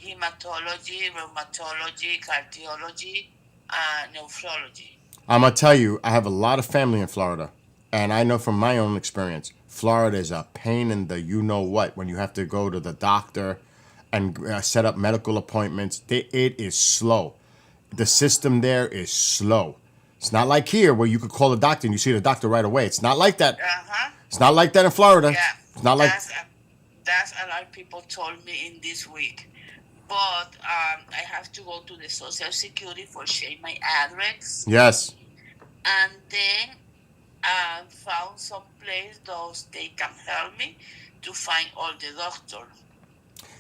hematology, rheumatology, cardiology, and nephrology. I'm gonna tell you, I have a lot of family in Florida, and I know from my own experience, Florida is a pain in the you know what when you have to go to the doctor and set up medical appointments. It is slow. The system there is slow. It's not like here where you could call a doctor and you see the doctor right away. It's not like that. Uh-huh. It's not like that in Florida. Yeah. It's not like That's a lot of people told me in this week. But I have to go to the Social Security for change my address, yes. and then found some place those they can help me to find all the doctor.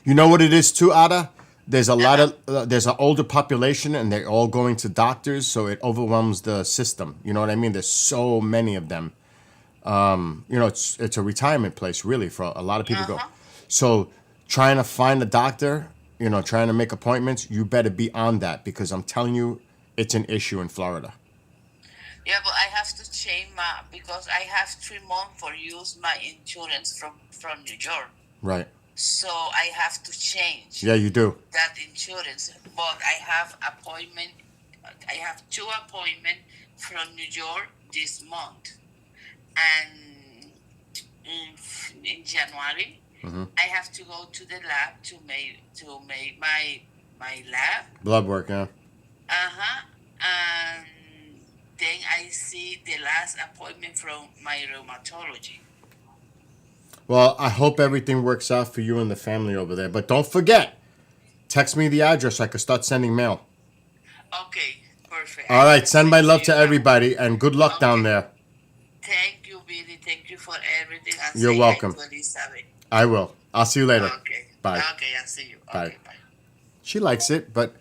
You know what it is too, Ada? There's a lot Uh-huh. of there's an older population and they're all going to doctors, so it overwhelms the system. You know what I mean? There's so many of them. It's a retirement place really for a lot of people to go. Uh-huh. So trying to find a doctor, trying to make appointments, you better be on that because I'm telling you, it's an issue in Florida. Yeah, but I have to change my because I have 3 months for use my insurance from New York. Right. So I have to change Yeah, you do. that insurance. But I have appointment. I have 2 appointments from New York this month, and in January I have to go to the lab to make my lab. Blood work, yeah. Uh huh. And then I see the last appointment from my rheumatology. Well, I hope everything works out for you and the family over there. But don't forget, text me the address so I can start sending mail. Okay, perfect. All I'm right, gonna send my send love you to now. everybody and good luck down Okay. there. Thank you, Billy. Thank you for everything. And You're say welcome. hi to Elizabeth. I will. I'll see you later. Okay. Bye. Okay, I'll see you. Bye. Okay, bye. She likes it, but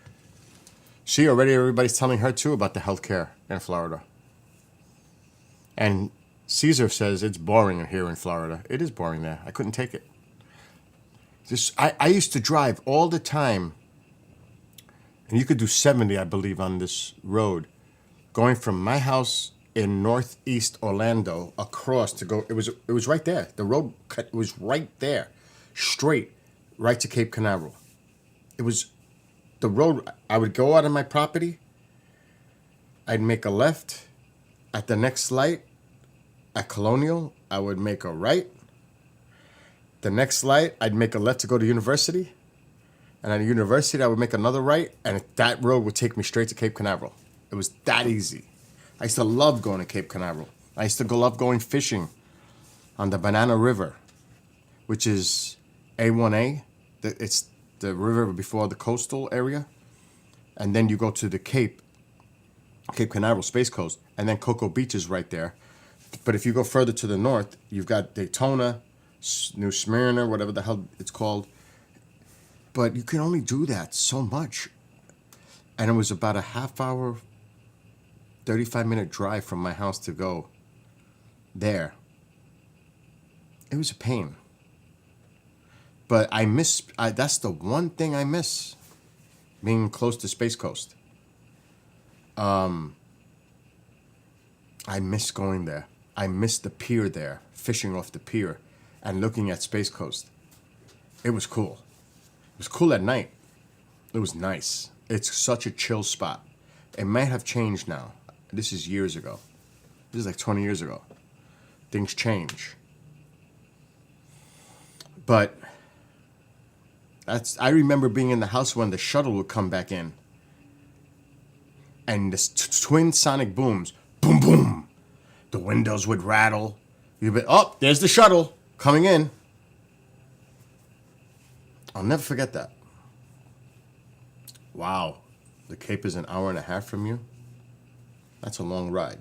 everybody's telling her too about the healthcare in Florida. And Caesar says it's boring here in Florida. It is boring there. I couldn't take it. I used to drive all the time, and you could do 70, I believe, on this road, going from my house in northeast Orlando across to go. It was right there. The road was right there, straight, right to Cape Canaveral. It was the road. I would go out of my property. I'd make a left. At the next light, at Colonial, I would make a right. The next light, I'd make a left to go to University. And at University, I would make another right. And that road would take me straight to Cape Canaveral. It was that easy. I used to love going to Cape Canaveral. I used to love going fishing on the Banana River, which is A1A. It's the river before the coastal area. And then you go to the Cape Canaveral Space Coast. And then Cocoa Beach is right there. But if you go further to the north, you've got Daytona, New Smyrna, whatever the hell it's called. But you can only do that so much. And it was about a half hour, 35-minute drive from my house to go there. It was a pain. But that's the one thing I miss, being close to Space Coast. I miss going there. I miss the pier there, fishing off the pier and looking at Space Coast. It was cool. It was cool at night. It was nice. It's such a chill spot. It might have changed now. This is years ago. This is like 20 years ago. Things change. But I remember being in the house when the shuttle would come back in. And this twin sonic booms. Boom, boom. The windows would rattle. You'd be, oh, there's the shuttle coming in. I'll never forget that. Wow. The Cape is an hour and a half from you. That's a long ride.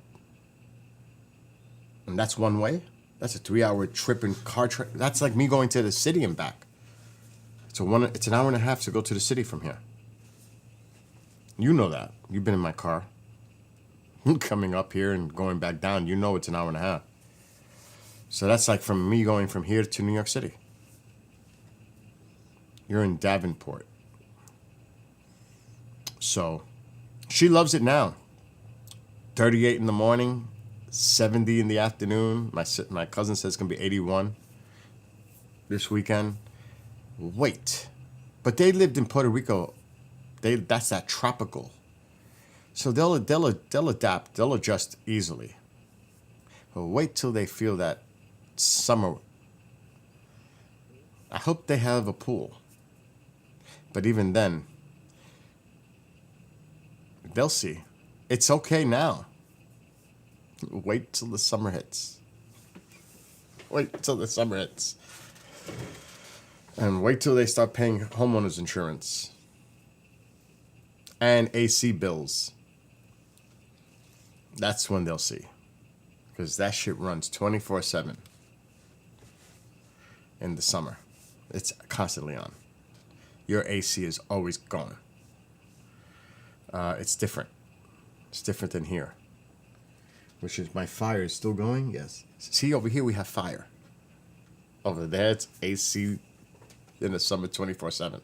And that's one way? That's a 3-hour trip in car trip. That's like me going to the city and back. It's an hour and a half to go to the city from here. You know that. You've been in my car. Coming up here and going back down, you know it's an hour and a half. So that's like from me going from here to New York City. You're in Davenport. So she loves it now. 38 in the morning, 70 in the afternoon. My cousin says it's going to be 81 this weekend. Wait. But they lived in Puerto Rico. That's that tropical. So they'll adapt. They'll adjust easily. But wait till they feel that summer. I hope they have a pool. But even then, they'll see. It's okay now. Wait till the summer hits. Wait till the summer hits. And wait till they start paying homeowners insurance. And AC bills. That's when they'll see. Because that shit runs 24/7 in the summer. It's constantly on. Your AC is always going. It's different. It's different than here. Which is, my fire is still going? Yes. See, over here we have fire. Over there it's AC in the summer 24/7.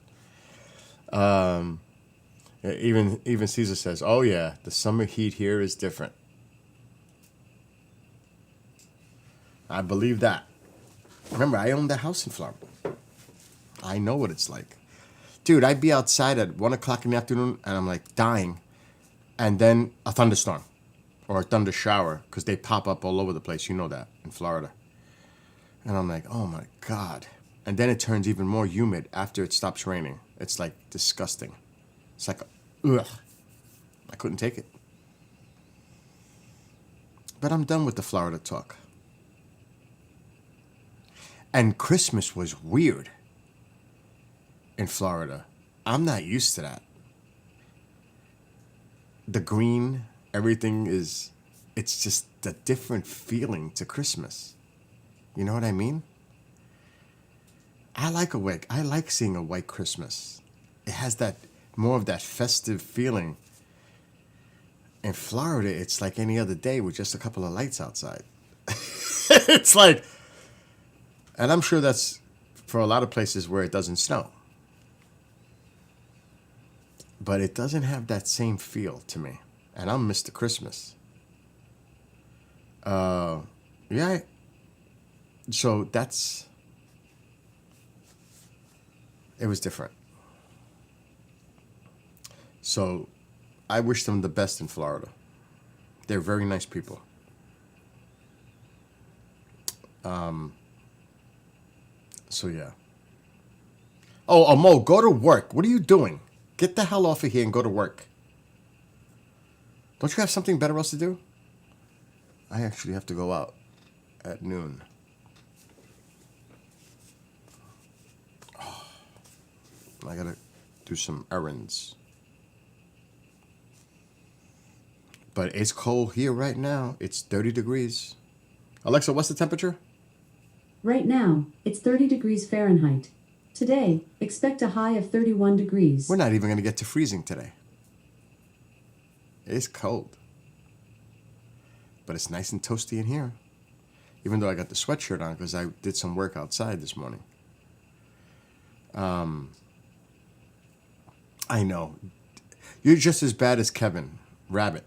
Even Caesar says, oh yeah, the summer heat here is different. I believe that. Remember, I owned a house in Florida. I know what it's like. Dude, I'd be outside at 1 o'clock in the afternoon and I'm like dying. And then a thunderstorm or a thunder shower, because they pop up all over the place. You know that in Florida. And I'm like, oh my God. And then it turns even more humid after it stops raining. It's like disgusting. It's like, ugh. I couldn't take it. But I'm done with the Florida talk. And Christmas was weird in Florida. I'm not used to that. The green, everything it's just a different feeling to Christmas. You know what I mean? I like seeing a white Christmas. It has that more of that festive feeling. In Florida, it's like any other day with just a couple of lights outside. It's like, and I'm sure that's for a lot of places where it doesn't snow. But it doesn't have that same feel to me. And I'm Mr. Christmas. Yeah. So it was different. So I wish them the best in Florida. They're very nice people. So yeah. Oh, Mo, go to work. What are you doing? Get the hell off of here and go to work. Don't you have something better else to do? I actually have to go out at noon. Oh, I gotta do some errands. But it's cold here right now. It's 30 degrees. Alexa, what's the temperature? Right now, it's 30 degrees Fahrenheit. Today, expect a high of 31 degrees. We're not even going to get to freezing today. It's cold. But it's nice and toasty in here. Even though I got the sweatshirt on because I did some work outside this morning. I know. You're just as bad as Kevin, Rabbit.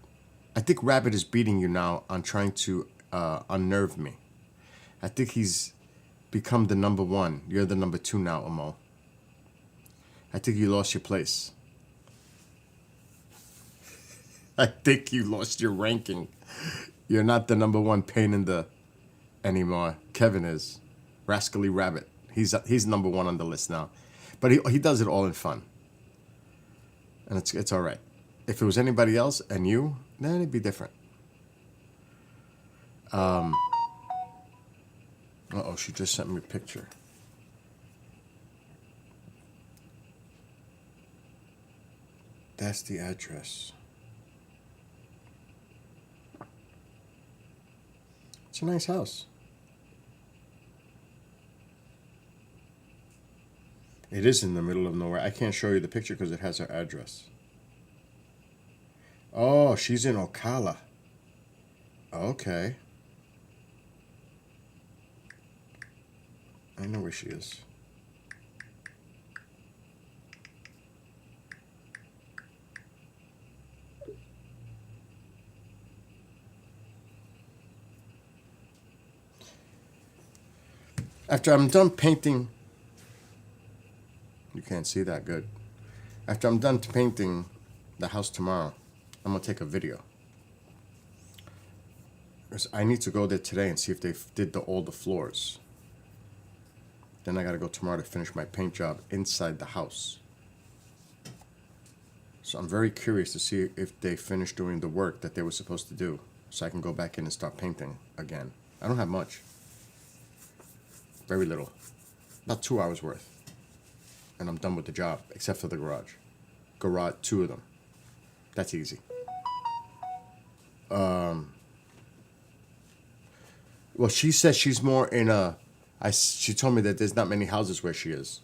I think Rabbit is beating you now on trying to unnerve me. I think he's become the number one. You're the number two now, Amo. I think you lost your place. I think you lost your ranking. You're not the number one pain in the anymore. Kevin is. Rascally Rabbit. He's number one on the list now. But he does it all in fun. And it's all right. If it was anybody else and you, then it'd be different. Uh-oh, she just sent me a picture. That's the address. It's a nice house. It is in the middle of nowhere. I can't show you the picture because it has her address. Oh, she's in Ocala. Okay. I know where she is. After I'm done painting, you can't see that good. After I'm done painting the house tomorrow, I'm gonna take a video. Because I need to go there today and see if they did all the floors. Then I gotta go tomorrow to finish my paint job inside the house. So I'm very curious to see if they finished doing the work that they were supposed to do, so I can go back in and start painting again. I don't have much. Very little. About 2 hours worth. And I'm done with the job, except for the garage. Garage, 2 of them. That's easy. Well, she says she's more in a... she told me that there's not many houses where she is.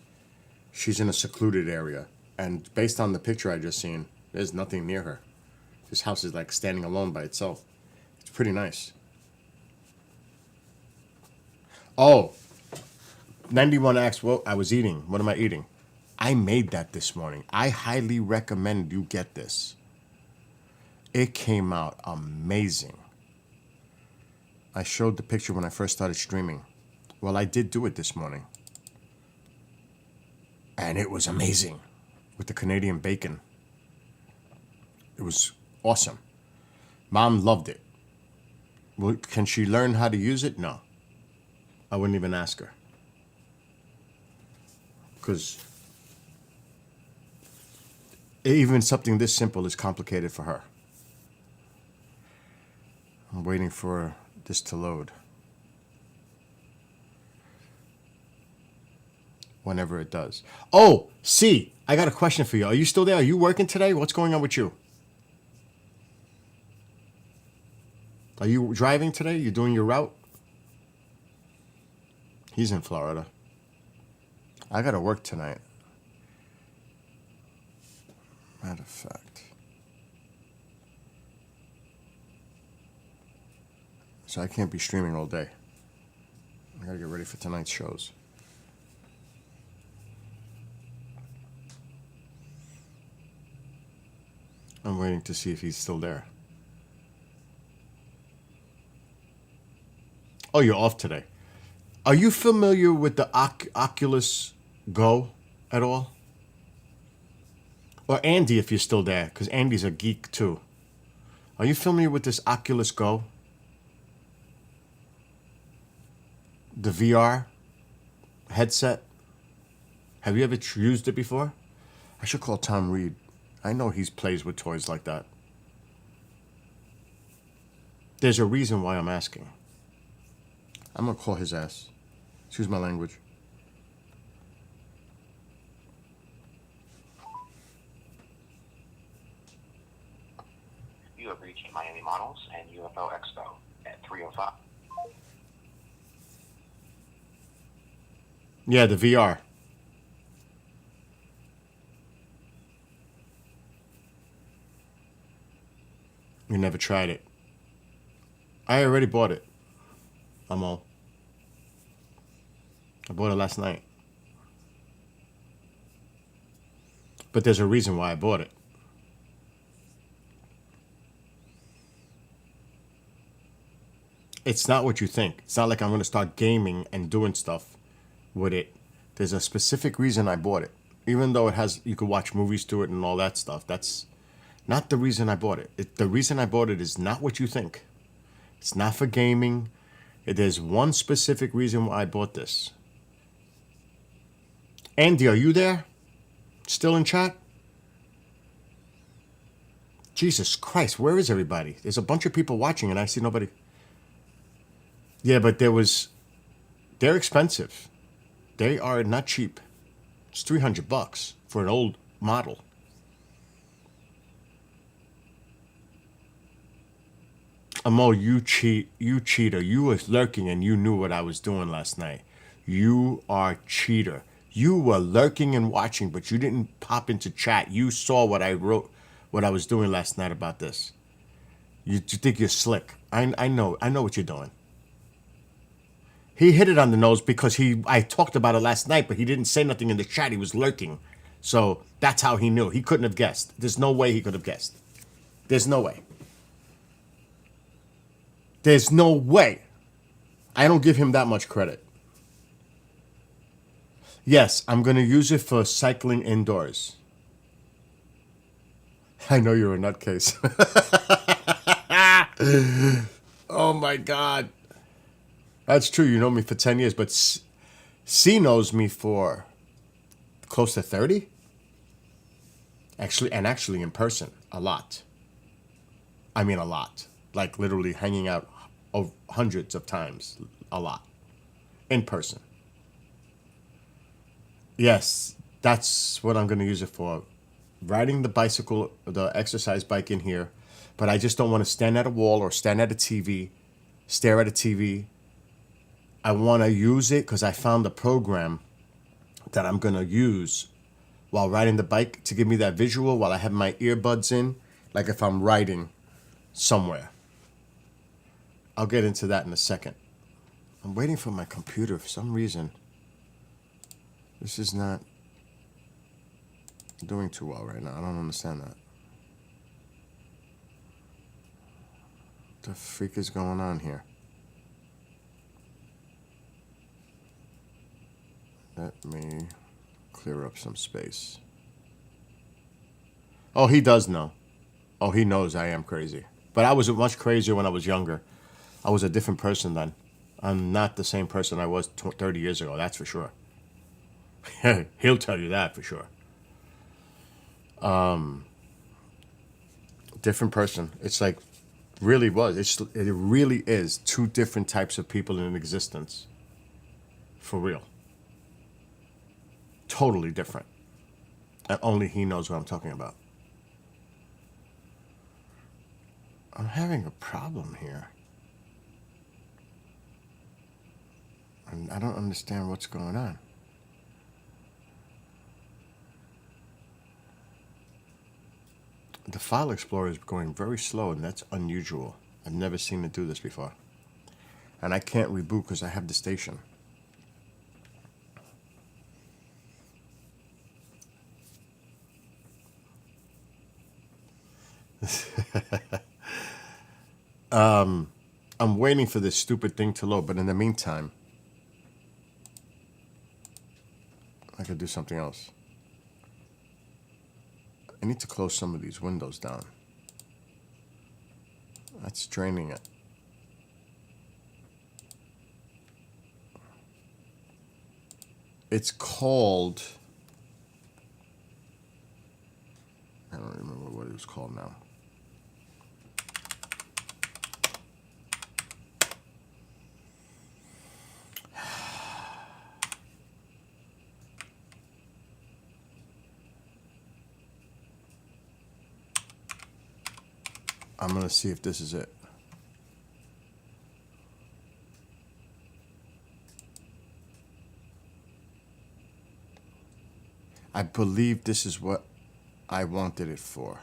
She's in a secluded area. And based on the picture I just seen, there's nothing near her. This house is like standing alone by itself. It's pretty nice. Oh, 91 asks what I was eating. What am I eating? I made that this morning. I highly recommend you get this. It came out amazing. I showed the picture when I first started streaming. Well, I did do it this morning. And it was amazing. With the Canadian bacon. It was awesome. Mom loved it. Well, can she learn how to use it? No. I wouldn't even ask her. Because even something this simple is complicated for her. I'm waiting for this to load. Whenever it does. Oh, see, I got a question for you. Are you still there? Are you working today? What's going on with you? Are you driving today? You doing your route? He's in Florida. I got to work tonight. Matter of fact. So I can't be streaming all day. I got to get ready for tonight's shows. I'm waiting to see if he's still there. Oh, you're off today. Are you familiar with the Oculus Go at all? Or Andy, if you're still there, because Andy's a geek too. Are you familiar with this Oculus Go? The VR headset? Have you ever used it before? I should call Tom Reed. I know he plays with toys like that. There's a reason why I'm asking. I'm going to call his ass. Excuse my language. You have reached Miami Models and UFO Expo at 3:05. Yeah, the VR. You never tried it. I already bought it. I bought it last night. But there's a reason why I bought it. It's not what you think. It's not like I'm going to start gaming and doing stuff with it. There's a specific reason I bought it. Even though it has, you could watch movies to it and all that stuff. That's not the reason I bought it. The reason I bought it is not what you think. It's not for gaming. There's one specific reason why I bought this. Andy, are you there? Still in chat? Jesus Christ, where is everybody? There's a bunch of people watching and I see nobody. Yeah, but they're expensive. They are not cheap. It's $300 for an old model. Amo, you cheater. You were lurking and you knew what I was doing last night. You are cheater. You were lurking and watching, but you didn't pop into chat. You saw what I wrote, what I was doing last night about this. You think you're slick. I know what you're doing. He hit it on the nose because I talked about it last night, but he didn't say nothing in the chat. He was lurking. So that's how he knew. He couldn't have guessed. There's no way he could have guessed. There's no way. There's no way. I don't give him that much credit. Yes, I'm going to use it for cycling indoors. I know you're a nutcase. Oh my God. That's true. You know me for 10 years, but C knows me for close to 30. Actually in person, a lot. I mean, a lot. Like literally hanging out hundreds of times, a lot. In person. Yes, that's what I'm going to use it for. Riding the bicycle, the exercise bike in here. But I just don't want to stand at a wall or stand at a TV, stare at a TV. I want to use it because I found a program that I'm going to use while riding the bike to give me that visual while I have my earbuds in, like if I'm riding somewhere. I'll get into that in a second. I'm waiting for my computer for some reason. This is not doing too well right now. I don't understand that. What the freak is going on here? Let me clear up some space. Oh, he does know. Oh, he knows I am crazy. But I was much crazier when I was younger. I was a different person then. I'm not the same person I was 30 years ago, that's for sure. He'll tell you that for sure. Different person. It's like, really was. It really is two different types of people in existence. For real. Totally different. And only he knows what I'm talking about. I'm having a problem here. And I don't understand what's going on. The file explorer is going very slow, and that's unusual. I've never seen it do this before. And I can't reboot because I have the station. I'm waiting for this stupid thing to load, but in the meantime, I could do something else. I need to close some of these windows down. That's draining it. It's called... I don't remember what it was called now. I'm going to see if this is it. I believe this is what I wanted it for.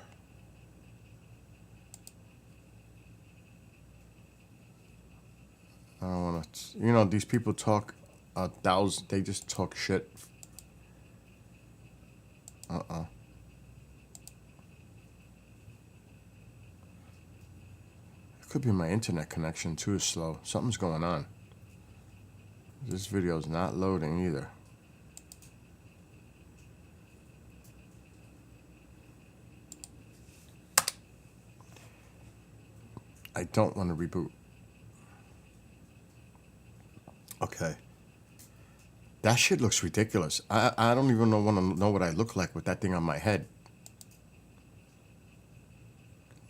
I don't want to... You know, these people talk 1,000... They just talk shit. Uh-oh. Could be my internet connection too is slow. Something's going on. This video's not loading either. I don't want to reboot. Okay. That shit looks ridiculous. I don't even want to know what I look like with that thing on my head.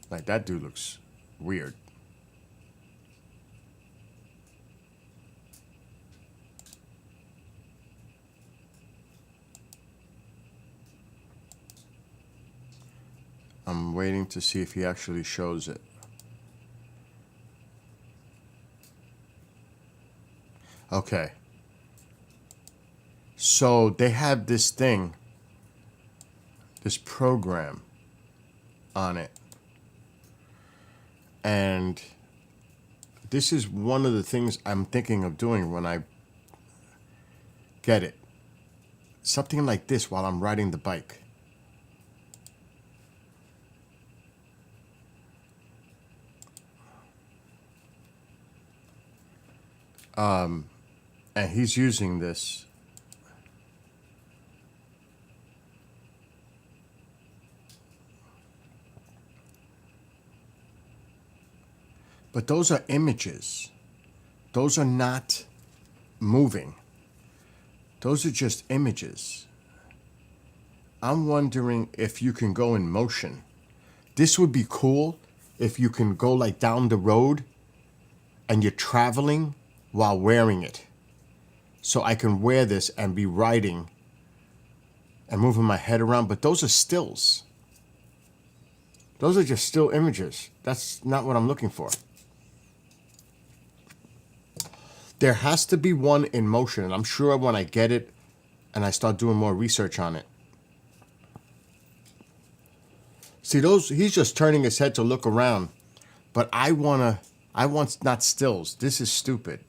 Like, that dude looks weird. I'm waiting to see if he actually shows it. Okay. So they have this thing, this program on it. And this is one of the things I'm thinking of doing when I get it. Something like this while I'm riding the bike. And he's using this. But those are images. Those are not moving. Those are just images. I'm wondering if you can go in motion. This would be cool if you can go like down the road and you're traveling while wearing it. So I can wear this and be riding and moving my head around. But those are stills. Those are just still images. That's not what I'm looking for. There has to be one in motion, and I'm sure when I get it and I start doing more research on it. See, he's just turning his head to look around, but I want not stills. This is stupid.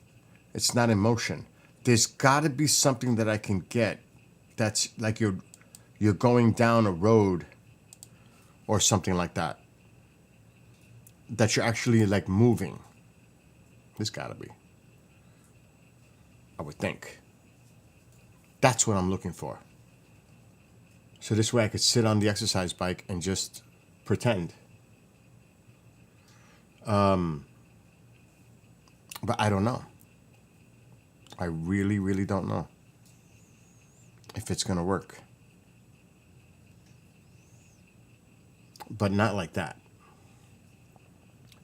It's not in motion. There's got to be something that I can get that's like you're going down a road or something like that. That you're actually like moving. There's got to be. I would think. That's what I'm looking for. So this way I could sit on the exercise bike and just pretend. But I don't know. I really, really don't know if it's going to work. But not like that.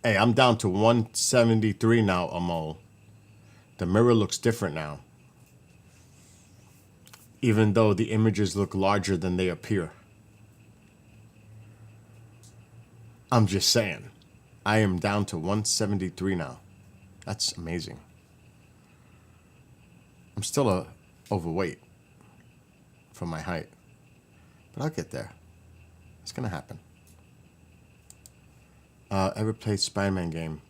Hey, I'm down to 173 now, Amol. The mirror looks different now. Even though the images look larger than they appear. I'm just saying. I am down to 173 now. That's amazing. I'm still overweight for my height. But I'll get there. It's going to happen. Ever played Spider-Man game?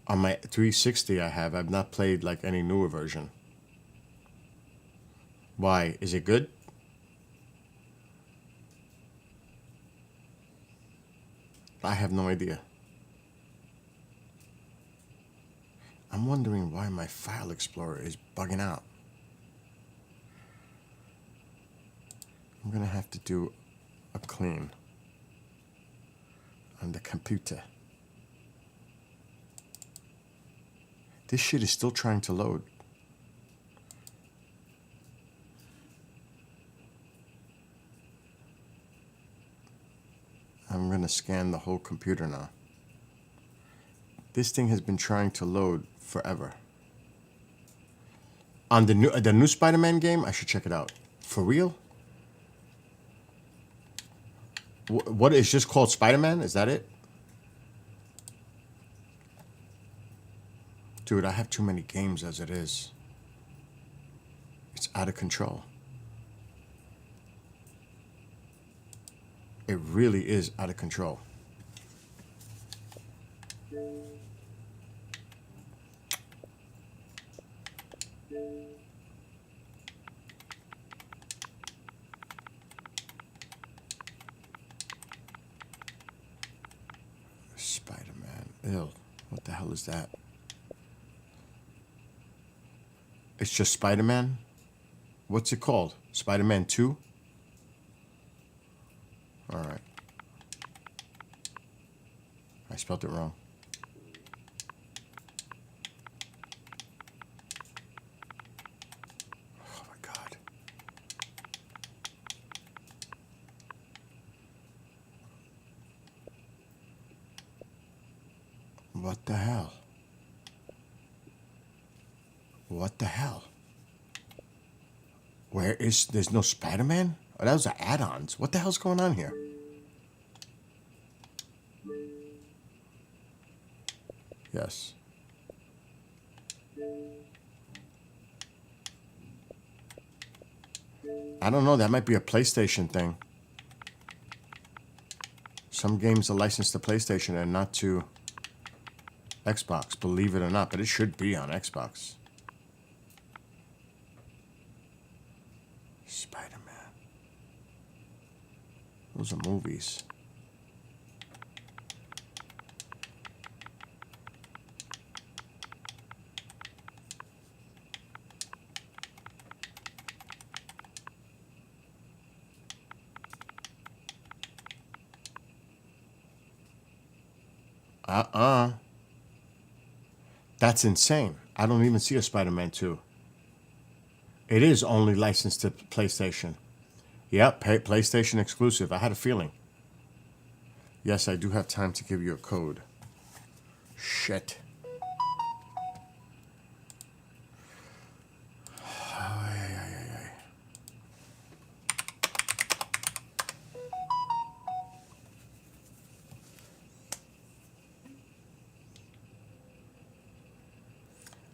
On my 360 I have. I've not played like any newer version. Why? Is it good? I have no idea. I'm wondering why my file explorer is bugging out. I'm gonna have to do a clean on the computer. This shit is still trying to load. I'm gonna scan the whole computer now. This thing has been trying to load forever. On the new Spider-Man game, I should check it out. For real? What is just called Spider-Man? Is that it? Dude, I have too many games as it is. It's out of control. It really is out of control. Spider-Man. Ew. What the hell is that? It's just Spider-Man? What's it called? Spider-Man 2? Alright. I spelled it wrong. Oh my god. What the hell? What the hell? There's no Spider-Man? Oh, those are add-ons. What the hell's going on here? Yes. I don't know, that might be a PlayStation thing. Some games are licensed to PlayStation and not to Xbox, believe it or not, but it should be on Xbox. Spider-Man. Those are movies. That's insane. I don't even see a Spider-Man 2. It is only licensed to PlayStation. Yep, PlayStation exclusive. I had a feeling. Yes, I do have time to give you a code. Shit.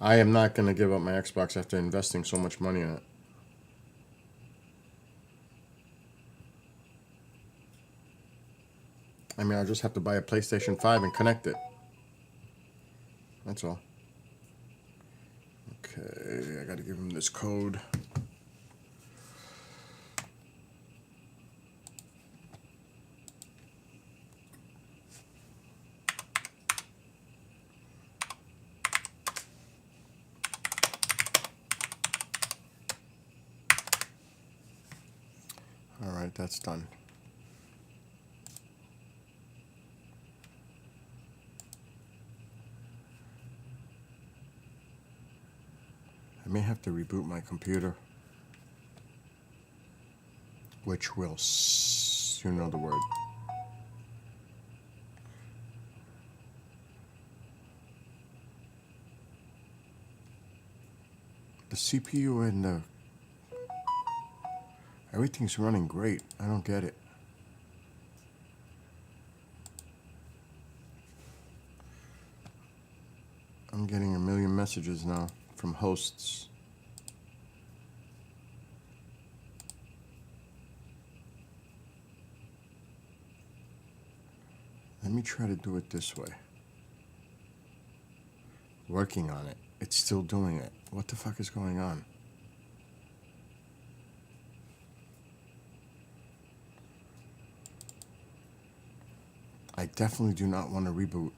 I am not going to give up my Xbox after investing so much money in it. I mean, I'll just have to buy a PlayStation 5 and connect it. That's all. Okay, I got to give him this code. All right, that's done. I may have to reboot my computer, which will, you know the word. The CPU and the everything's running great. I don't get it. I'm getting a million messages now from hosts. Let me try to do it this way. Working on it. It's still doing it. What the fuck is going on? I definitely do not want to reboot.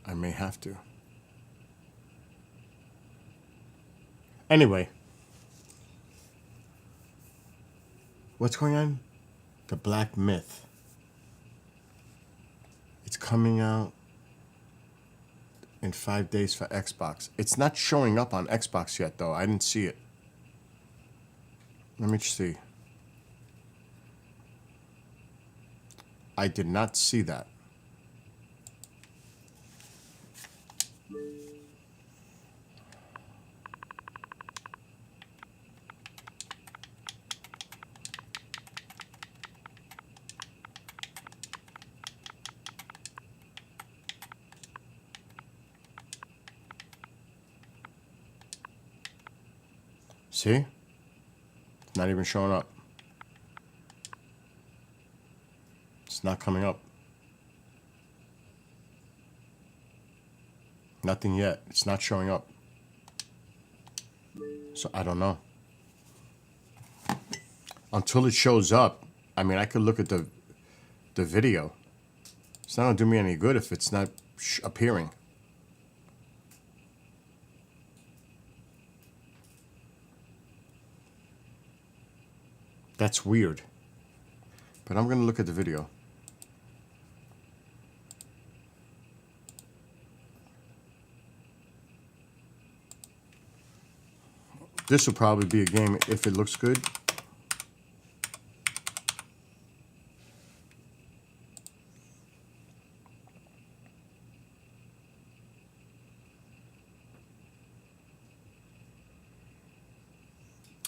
I may have to. Anyway. What's going on? The Black Myth. It's coming out in 5 days for Xbox. It's not showing up on Xbox yet, though. I didn't see it. Let me see. I did not see that. See? It's not even showing up. It's not coming up. Nothing yet. It's not showing up. So I don't know. Until it shows up, I mean, I could look at the video It's not gonna do me any good if it's not appearing. That's weird. But I'm gonna look at the video. This will probably be a game if it looks good.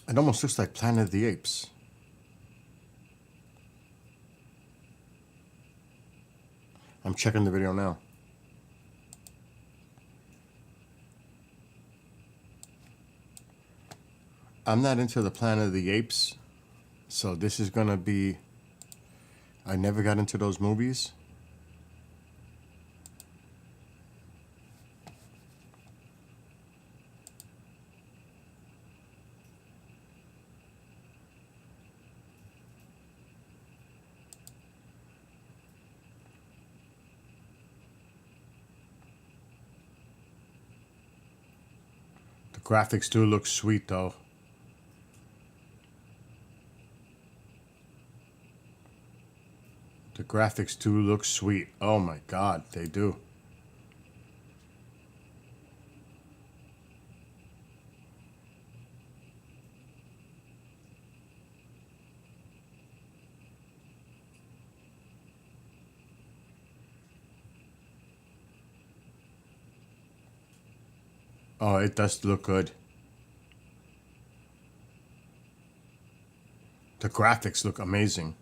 It almost looks like Planet of the Apes. I'm checking the video now. I'm not into the Planet of the Apes, so this is gonna be... I never got into those movies. The graphics do look sweet though. The graphics do look sweet. Oh my God, they do. Oh, it does look good. The graphics look amazing.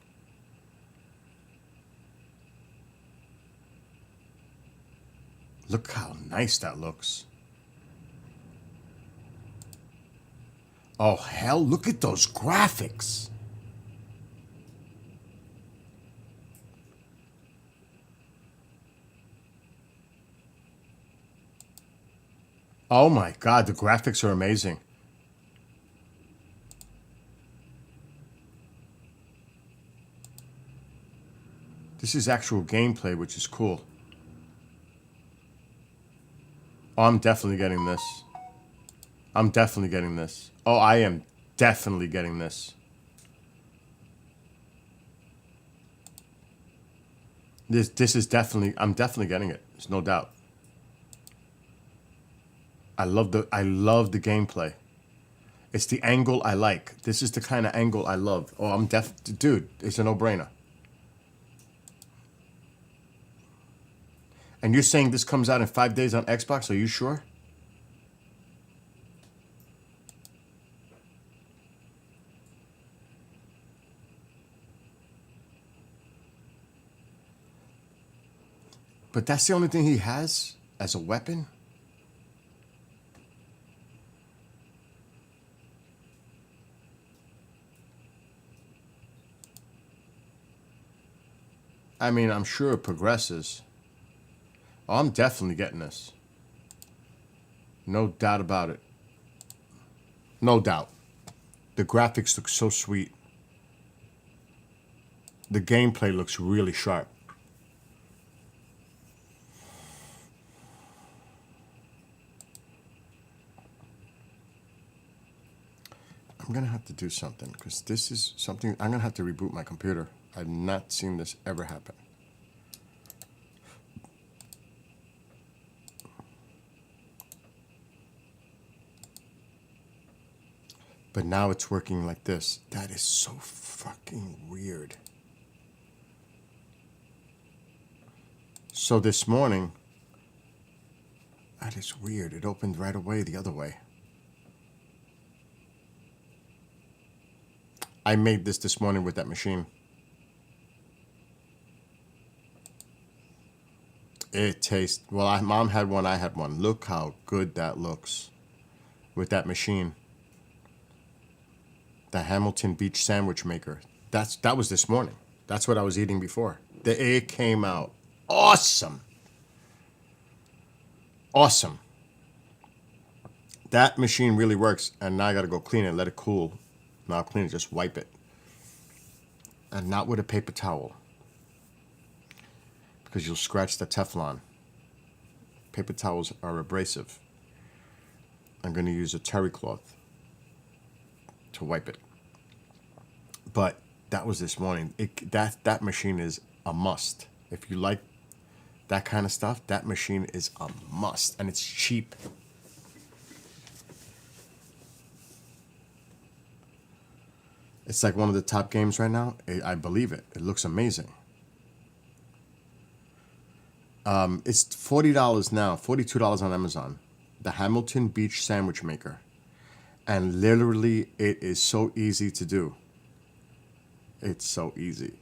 Look how nice that looks. Oh, hell, look at those graphics. Oh my God, the graphics are amazing. This is actual gameplay, which is cool. Oh, I'm definitely getting this. I'm definitely getting this. Oh, I am definitely getting this. This is definitely, I'm definitely getting it. There's no doubt. I love the gameplay. It's the angle I like. This is the kind of angle I love. Oh, dude, it's a no-brainer. And you're saying this comes out in 5 days on Xbox? Are you sure? But that's the only thing he has as a weapon? I mean, I'm sure it progresses. Oh, I'm definitely getting this. No doubt about it. No doubt. The graphics look so sweet. The gameplay looks really sharp. I'm gonna have to do something because this is something I'm gonna have to reboot my computer. I've not seen this ever happen. But now it's working like this. That is so fucking weird. So this morning, that is weird. It opened right away the other way. I made this morning with that machine. It tastes, well, Mom had one, I had one. Look how good that looks with that machine. The Hamilton Beach sandwich maker. That was this morning. That's what I was eating before. It came out awesome. Awesome. That machine really works, and now I gotta go clean it, let it cool. Now I'll clean it, just wipe it. And not with a paper towel. because you'll scratch the Teflon. Paper towels are abrasive. I'm going to use a terry cloth to wipe it. But that was this morning. That machine is a must. If you like that kind of stuff, that machine is a must. And it's cheap. It's like one of the top games right now. I believe it. It looks amazing. It's $40 now, $42 on Amazon. The Hamilton Beach Sandwich Maker. And literally, it is so easy to do. It's so easy.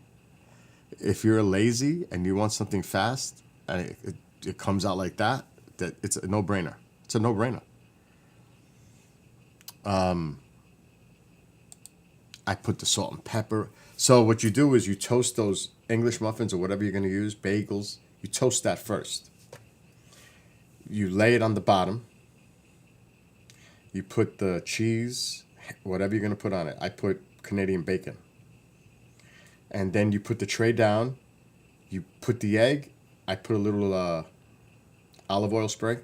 If you're lazy and you want something fast, and it comes out like that it's a no-brainer. It's a no-brainer. I put the salt and pepper. So what you do is you toast those English muffins or whatever you're going to use, bagels. You toast that first. You lay it on the bottom. You put the cheese, whatever you're going to put on it. I put Canadian bacon. And then you put the tray down. You put the egg. I put a little olive oil spray.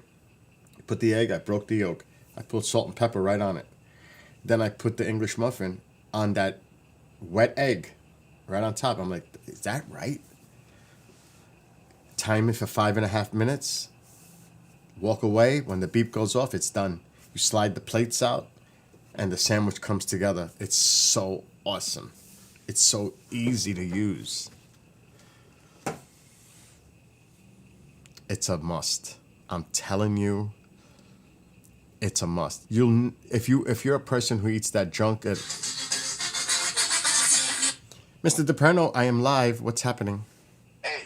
You put the egg. I broke the yolk. I put salt and pepper right on it. Then I put the English muffin on that wet egg right on top. I'm like, is that right? Time it for 5.5 minutes. Walk away. When the beep goes off, it's done. You slide the plates out, and the sandwich comes together. It's so awesome. It's so easy to use. It's a must. I'm telling you, it's a must. If you're a person who eats that junk at Mr. DePerno, I am live. What's happening? Hey,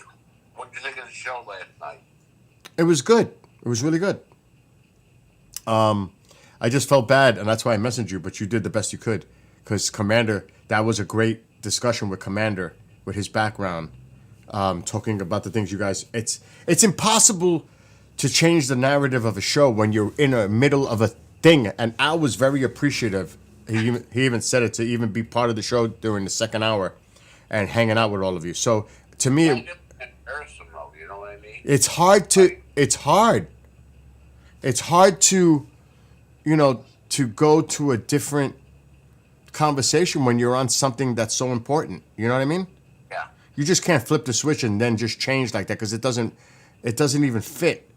what did you think of the show last night? It was good. It was really good. I just felt bad, and that's why I messaged you, but you did the best you could. Because Commander, that was a great discussion with Commander, with his background, talking about the things you guys... It's impossible to change the narrative of a show when you're in the middle of a thing, and Al was very appreciative. He even said it to even be part of the show during the second hour and hanging out with all of you. So, to me... Kind of embarrassing, though, you know what I mean? It's hard to... It's hard. It's hard to, to go to a different conversation when you're on something that's so important. You know what I mean? Yeah. You just can't flip the switch and then just change like that because it doesn't even fit.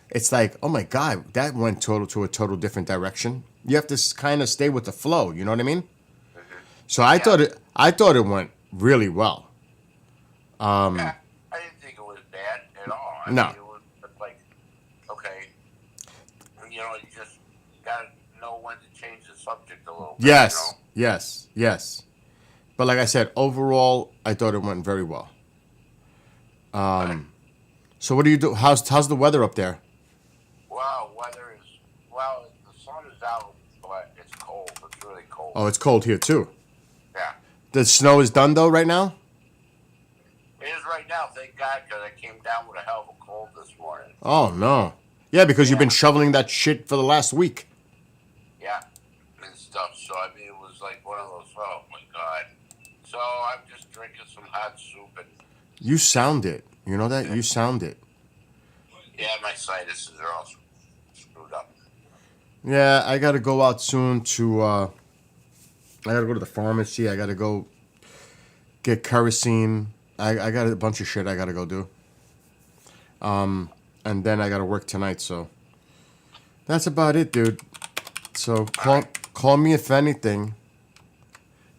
It's like, oh my God, that went to a total different direction. You have to kind of stay with the flow. You know what I mean? Mm-hmm. So I thought it went really well. Yeah, I didn't think it was bad at all. I No. mean, it was like, okay, you just got to know when to change the subject a little bit. Yes, yes. But like I said, overall, I thought it went very well. So what do you do? How's the weather up there? Well, the sun is out, but it's cold. It's really cold. Oh, it's cold here too. Yeah. The snow is done though right now? It is right now, thank God, because I came down with a hell of a cold this morning. Oh no. Yeah, because you've been shoveling that shit for the last week. Yeah, and stuff. So, I mean, it was like one of those, oh my God. So, I'm just drinking some hot soup and... You sound it. You know that? You sound it. Yeah, my sinuses are all screwed up. Yeah, I gotta go out soon to, I gotta go to the pharmacy. I gotta go get kerosene. I got a bunch of shit I gotta go do. And then I gotta work tonight, so that's about it, dude. So call me if anything.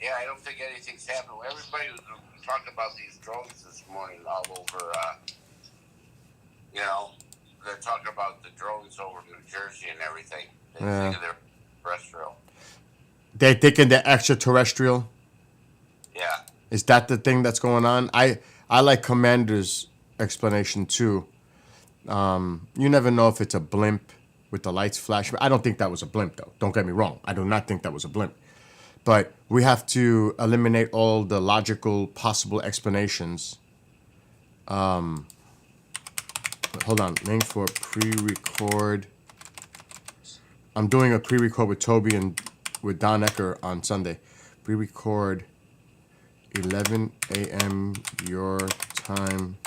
Yeah, I don't think anything's happened. Everybody was talking about these drones this morning all over, they're talking about the drones over New Jersey and everything. They think they're terrestrial. They're thinking they're extraterrestrial. Yeah. Is that the thing that's going on? I like Commander's explanation too. You never know if it's a blimp with the lights flashing. I don't think that was a blimp though. Don't get me wrong. I do not think that was a blimp. But we have to eliminate all the logical possible explanations. Hold on. Name for pre-record. I'm doing a pre-record with Toby and with Don Ecker on Sunday. Pre-record 11 a.m. your time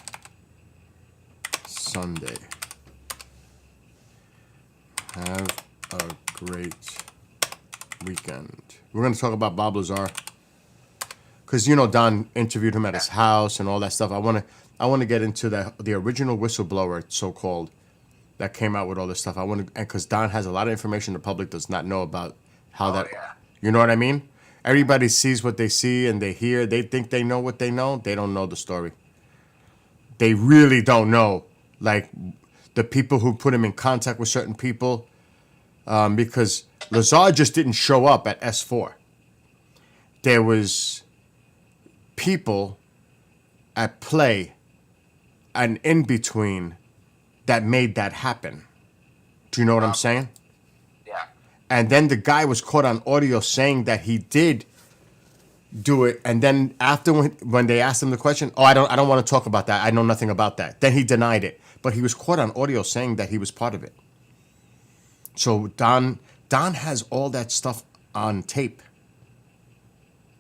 Sunday. Have a great weekend. We're going to talk about Bob Lazar. Because, you know, Don interviewed him at his house and all that stuff. I want to get into the original whistleblower, so-called, that came out with all this stuff. I want to, and because Don has a lot of information the public does not know about how that, yeah. you know what I mean? Everybody sees what they see and they hear. They think they know what they know. They don't know the story. They really don't know. Like, the people who put him in contact with certain people, because Lazar just didn't show up at S4. There was people at play and in between that made that happen. Do you know what I'm saying? Yeah. And then the guy was caught on audio saying that he did do it. And then after when they asked him the question, oh, I don't want to talk about that. I know nothing about that. Then he denied it. But he was caught on audio saying that he was part of it. So Don has all that stuff on tape,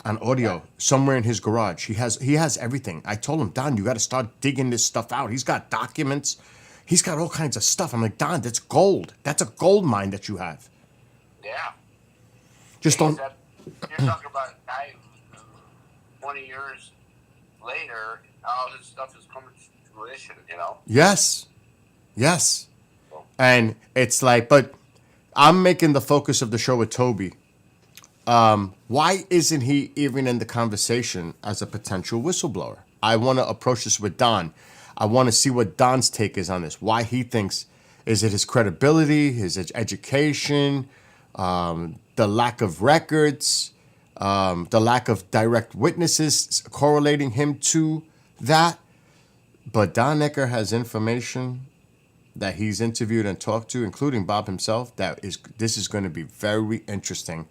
on audio, somewhere in his garage. He has everything. I told him, Don, you got to start digging this stuff out. He's got documents. He's got all kinds of stuff. I'm like, Don, that's gold. That's a gold mine that you have. Yeah. Just don't. You're talking about a guy who, 20 years later, all this stuff is coming to fruition, you know? Yes. And it's like, but I'm making the focus of the show with Toby. Why isn't he even in the conversation as a potential whistleblower? I want to approach this with Don. I want to see what Don's take is on this. Why he thinks, is it his credibility, his education, the lack of records, the lack of direct witnesses correlating him to that? But Don Ecker has information that he's interviewed and talked to, including Bob himself, this is going to be very interesting.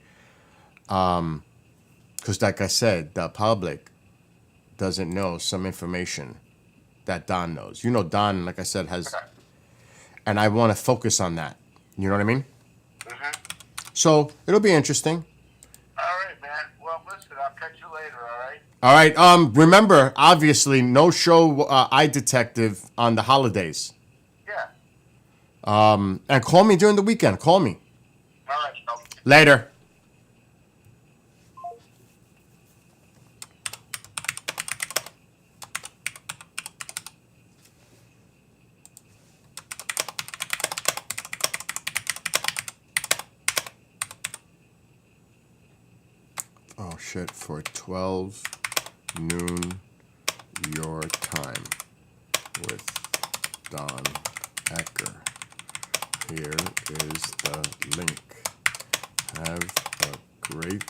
Because like I said, the public doesn't know some information that Don knows. You know, Don, like I said, has, and I want to focus on that. You know what I mean? Mm-hmm. So it'll be interesting. All right, man. Well, listen, I'll catch you later, all right? All right. Remember, obviously, no show I Detective on the holidays. Yeah. And call me during the weekend. Call me. All right, no. Later. Oh, shit. For 12 noon your time with Don Ecker. Here is the link. Have a great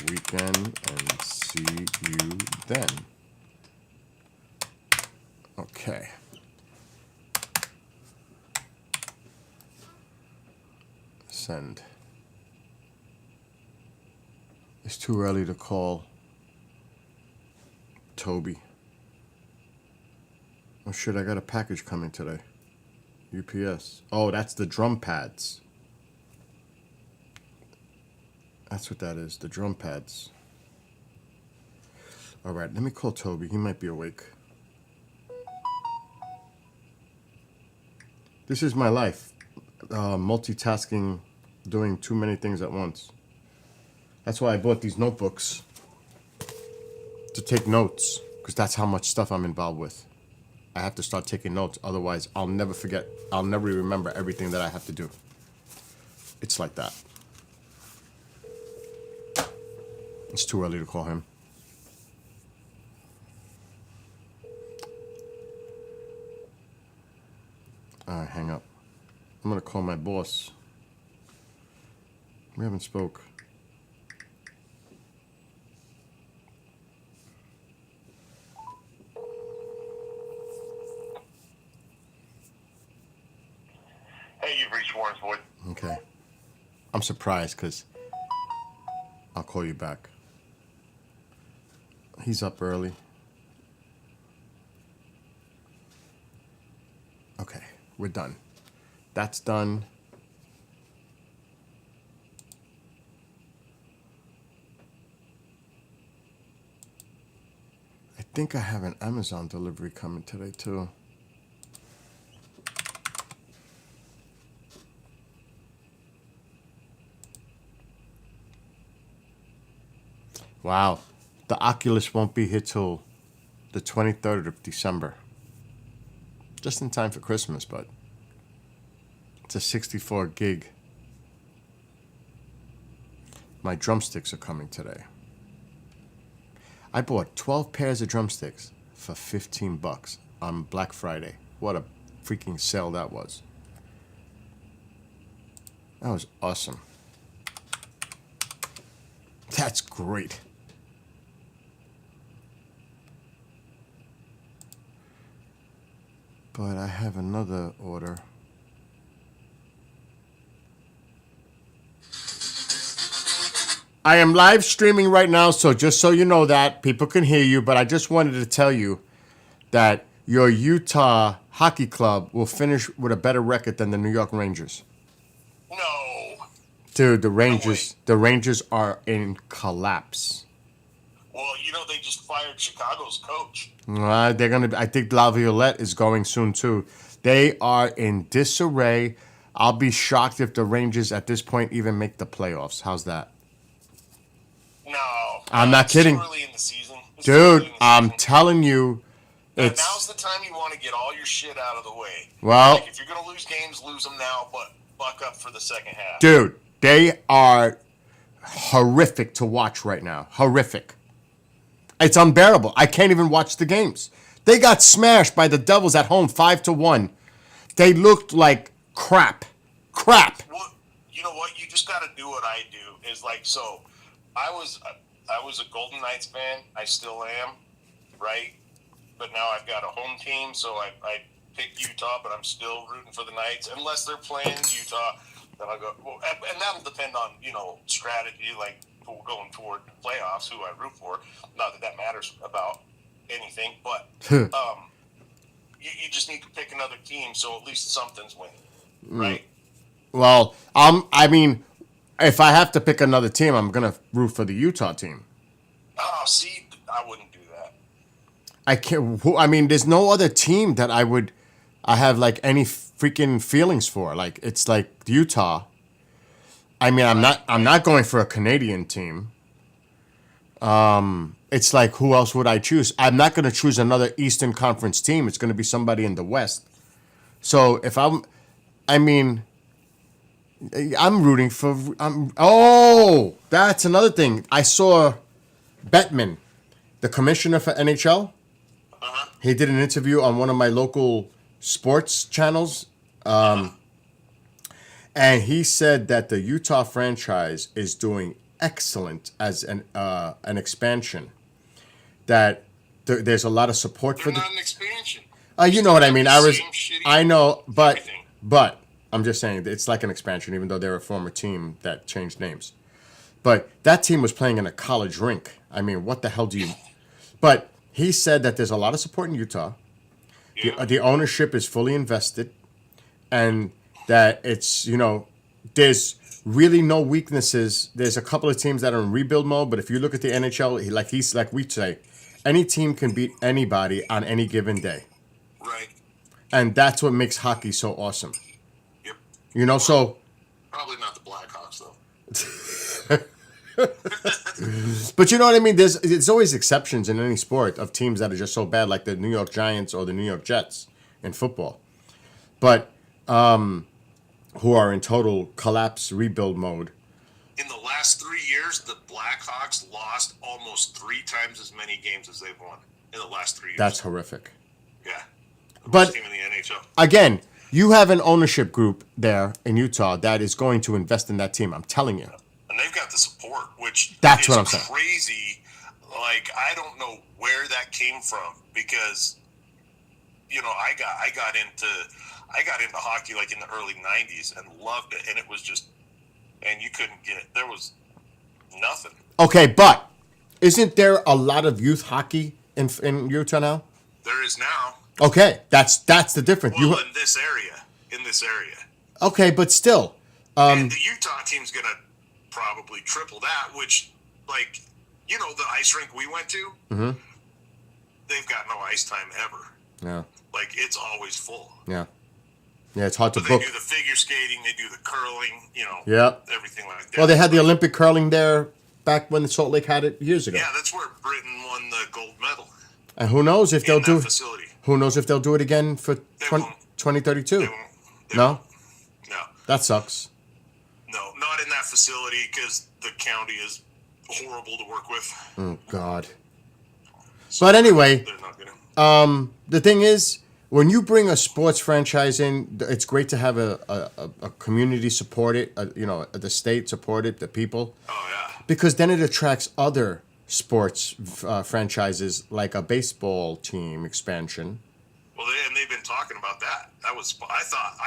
weekend and see you then. Okay. Send. It's too early to call Toby. Oh shit, I got a package coming today. UPS. Oh, that's the drum pads. That's what that is, the drum pads. All right, let me call Toby. He might be awake. This is my life. Multitasking, doing too many things at once. That's why I bought these notebooks. To take notes, because that's how much stuff I'm involved with. I have to start taking notes, otherwise I'll never forget. I'll never remember everything that I have to do. It's like that. It's too early to call him. All right, hang up. I'm gonna call my boss. We haven't spoke. Hey, you've reached Warren's voice. Okay. I'm surprised because I'll call you back. He's up early. Okay, we're done. That's done. I think I have an Amazon delivery coming today too. Wow. The Oculus won't be here till the 23rd of December. Just in time for Christmas, but it's a 64 gig. My drumsticks are coming today. I bought 12 pairs of drumsticks for $15 on Black Friday. What a freaking sale that was. That was awesome. That's great. But I have another order. I am live streaming right now, so just so you know that, people can hear you, but I just wanted to tell you that your Utah Hockey Club will finish with a better record than the New York Rangers. No. Dude, the Rangers are in collapse. Well, they just fired Chicago's coach. I think Laviolette is going soon too. They are in disarray. I'll be shocked if the Rangers at this point even make the playoffs. How's that? No. I'm not kidding. Too early in the season. Dude, I'm telling you, now's the time you want to get all your shit out of the way. Well, if you're gonna lose games, lose them now, but buck up for the second half. Dude, they are horrific to watch right now. Horrific. It's unbearable. I can't even watch the games. They got smashed by the Devils at home 5-1. They looked like crap. Crap. Well, you know what? You just got to do what I do. Is like, so I was a Golden Knights fan. I still am, right? But now I've got a home team, so I picked Utah, but I'm still rooting for the Knights. Unless they're playing Utah, then I'll go. Well, and that'll depend on, strategy, like going toward playoffs, who I root for. Not that matters about anything, but you just need to pick another team, so at least something's winning, right? Well, I mean, if I have to pick another team, I'm gonna root for the Utah team. Oh, see, I wouldn't do that. I can't. I mean, there's no other team that I have like any freaking feelings for. Like it's like Utah. I mean, I'm not going for a Canadian team. It's like, who else would I choose? I'm not going to choose another Eastern Conference team. It's going to be somebody in the West. So if I'm rooting for. Oh, that's another thing. I saw Bettman, the commissioner for NHL. He did an interview on one of my local sports channels. And he said that the Utah franchise is doing excellent as an expansion. That there's a lot of support for They're not an expansion. You know what I mean. I know, but everything. I'm just saying that it's like an expansion, even though they're a former team that changed names. But that team was playing in a college rink. I mean, what the hell do you? But he said that there's a lot of support in Utah. Yeah. The ownership is fully invested, and that it's, there's really no weaknesses. There's a couple of teams that are in rebuild mode, but if you look at the NHL, like we say, any team can beat anybody on any given day. Right. And that's what makes hockey so awesome. Yep. So... Probably not the Blackhawks, though. But you know what I mean? There's always exceptions in any sport of teams that are just so bad, like the New York Giants or the New York Jets in football. But who are in total collapse rebuild mode. In the last 3 years, the Blackhawks lost almost 3 times as many games as they've won in the last 3 years. That's horrific. Yeah. The But worst team in the NHL. Again, you have an ownership group there in Utah that is going to invest in that team. I'm telling you. And they've got the support, which That's is what I'm saying. Crazy. Like, I don't know where that came from because, I got into hockey like in the early 90s and loved it, and it was just, and you couldn't get it. There was nothing. Okay, but isn't there a lot of youth hockey in Utah now? There is now. Okay, that's the difference. Well, in this area. Okay, but still. And the Utah team's going to probably triple that, which, like, the ice rink we went to, they've got no ice time ever. Yeah. Like, it's always full. Yeah. Yeah, it's hard to But book. they do the figure skating, they do the curling, Yeah. everything like that. Well, they had the Olympic curling there back when Salt Lake had it years ago. Yeah, that's where Britain won the gold medal. And who knows if they'll in do that facility. Who knows if they'll do it again for won't. 2032? They won't. They No? won't. No. That sucks. No, not in that facility because the county is horrible to work with. Oh God. But anyway, They're not gonna. the thing is, when you bring a sports franchise in, it's great to have a community support it, the state support it, the people, Oh yeah. because then it attracts other sports franchises like a baseball team expansion. Well, they've been talking about that. I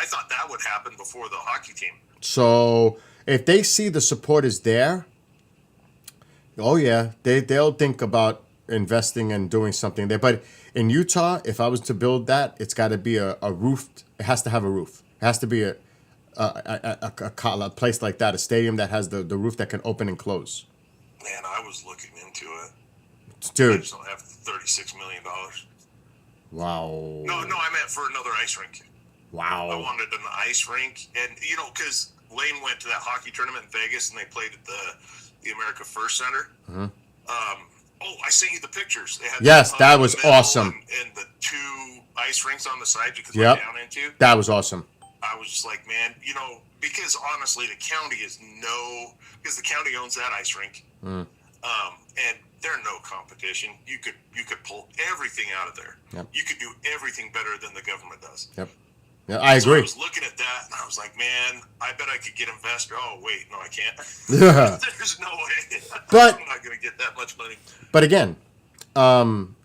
thought that would happen before the hockey team. So if they see the support is there, oh yeah, they'll think about investing and doing something there. But in Utah, if I was to build that, it's got to be a roofed. It has to have a roof. It has to be a place like that, a stadium that has the roof that can open and close. Man, I was looking into it. I Dude, just don't have $36 million. wow. No, I meant for another ice rink. I Wow. wanted an ice rink, and because Lane went to that hockey tournament in Vegas, and they played at the America First Center. I sent you the pictures. They had Yes, the that in was the middle awesome. And the two ice rinks on the side you could Yep. lay down into. That was awesome. I was just like, man, because honestly, the county because the county owns that ice rink, and they're no competition. You could pull everything out of there. Yep. You could do everything better than the government does. Yep. Yeah, I So I agree. was looking at that, and I was like, man, I bet I could get investor. Oh, wait, no, I can't. Yeah. There's no way. But- I'm not going to get that much money. But again,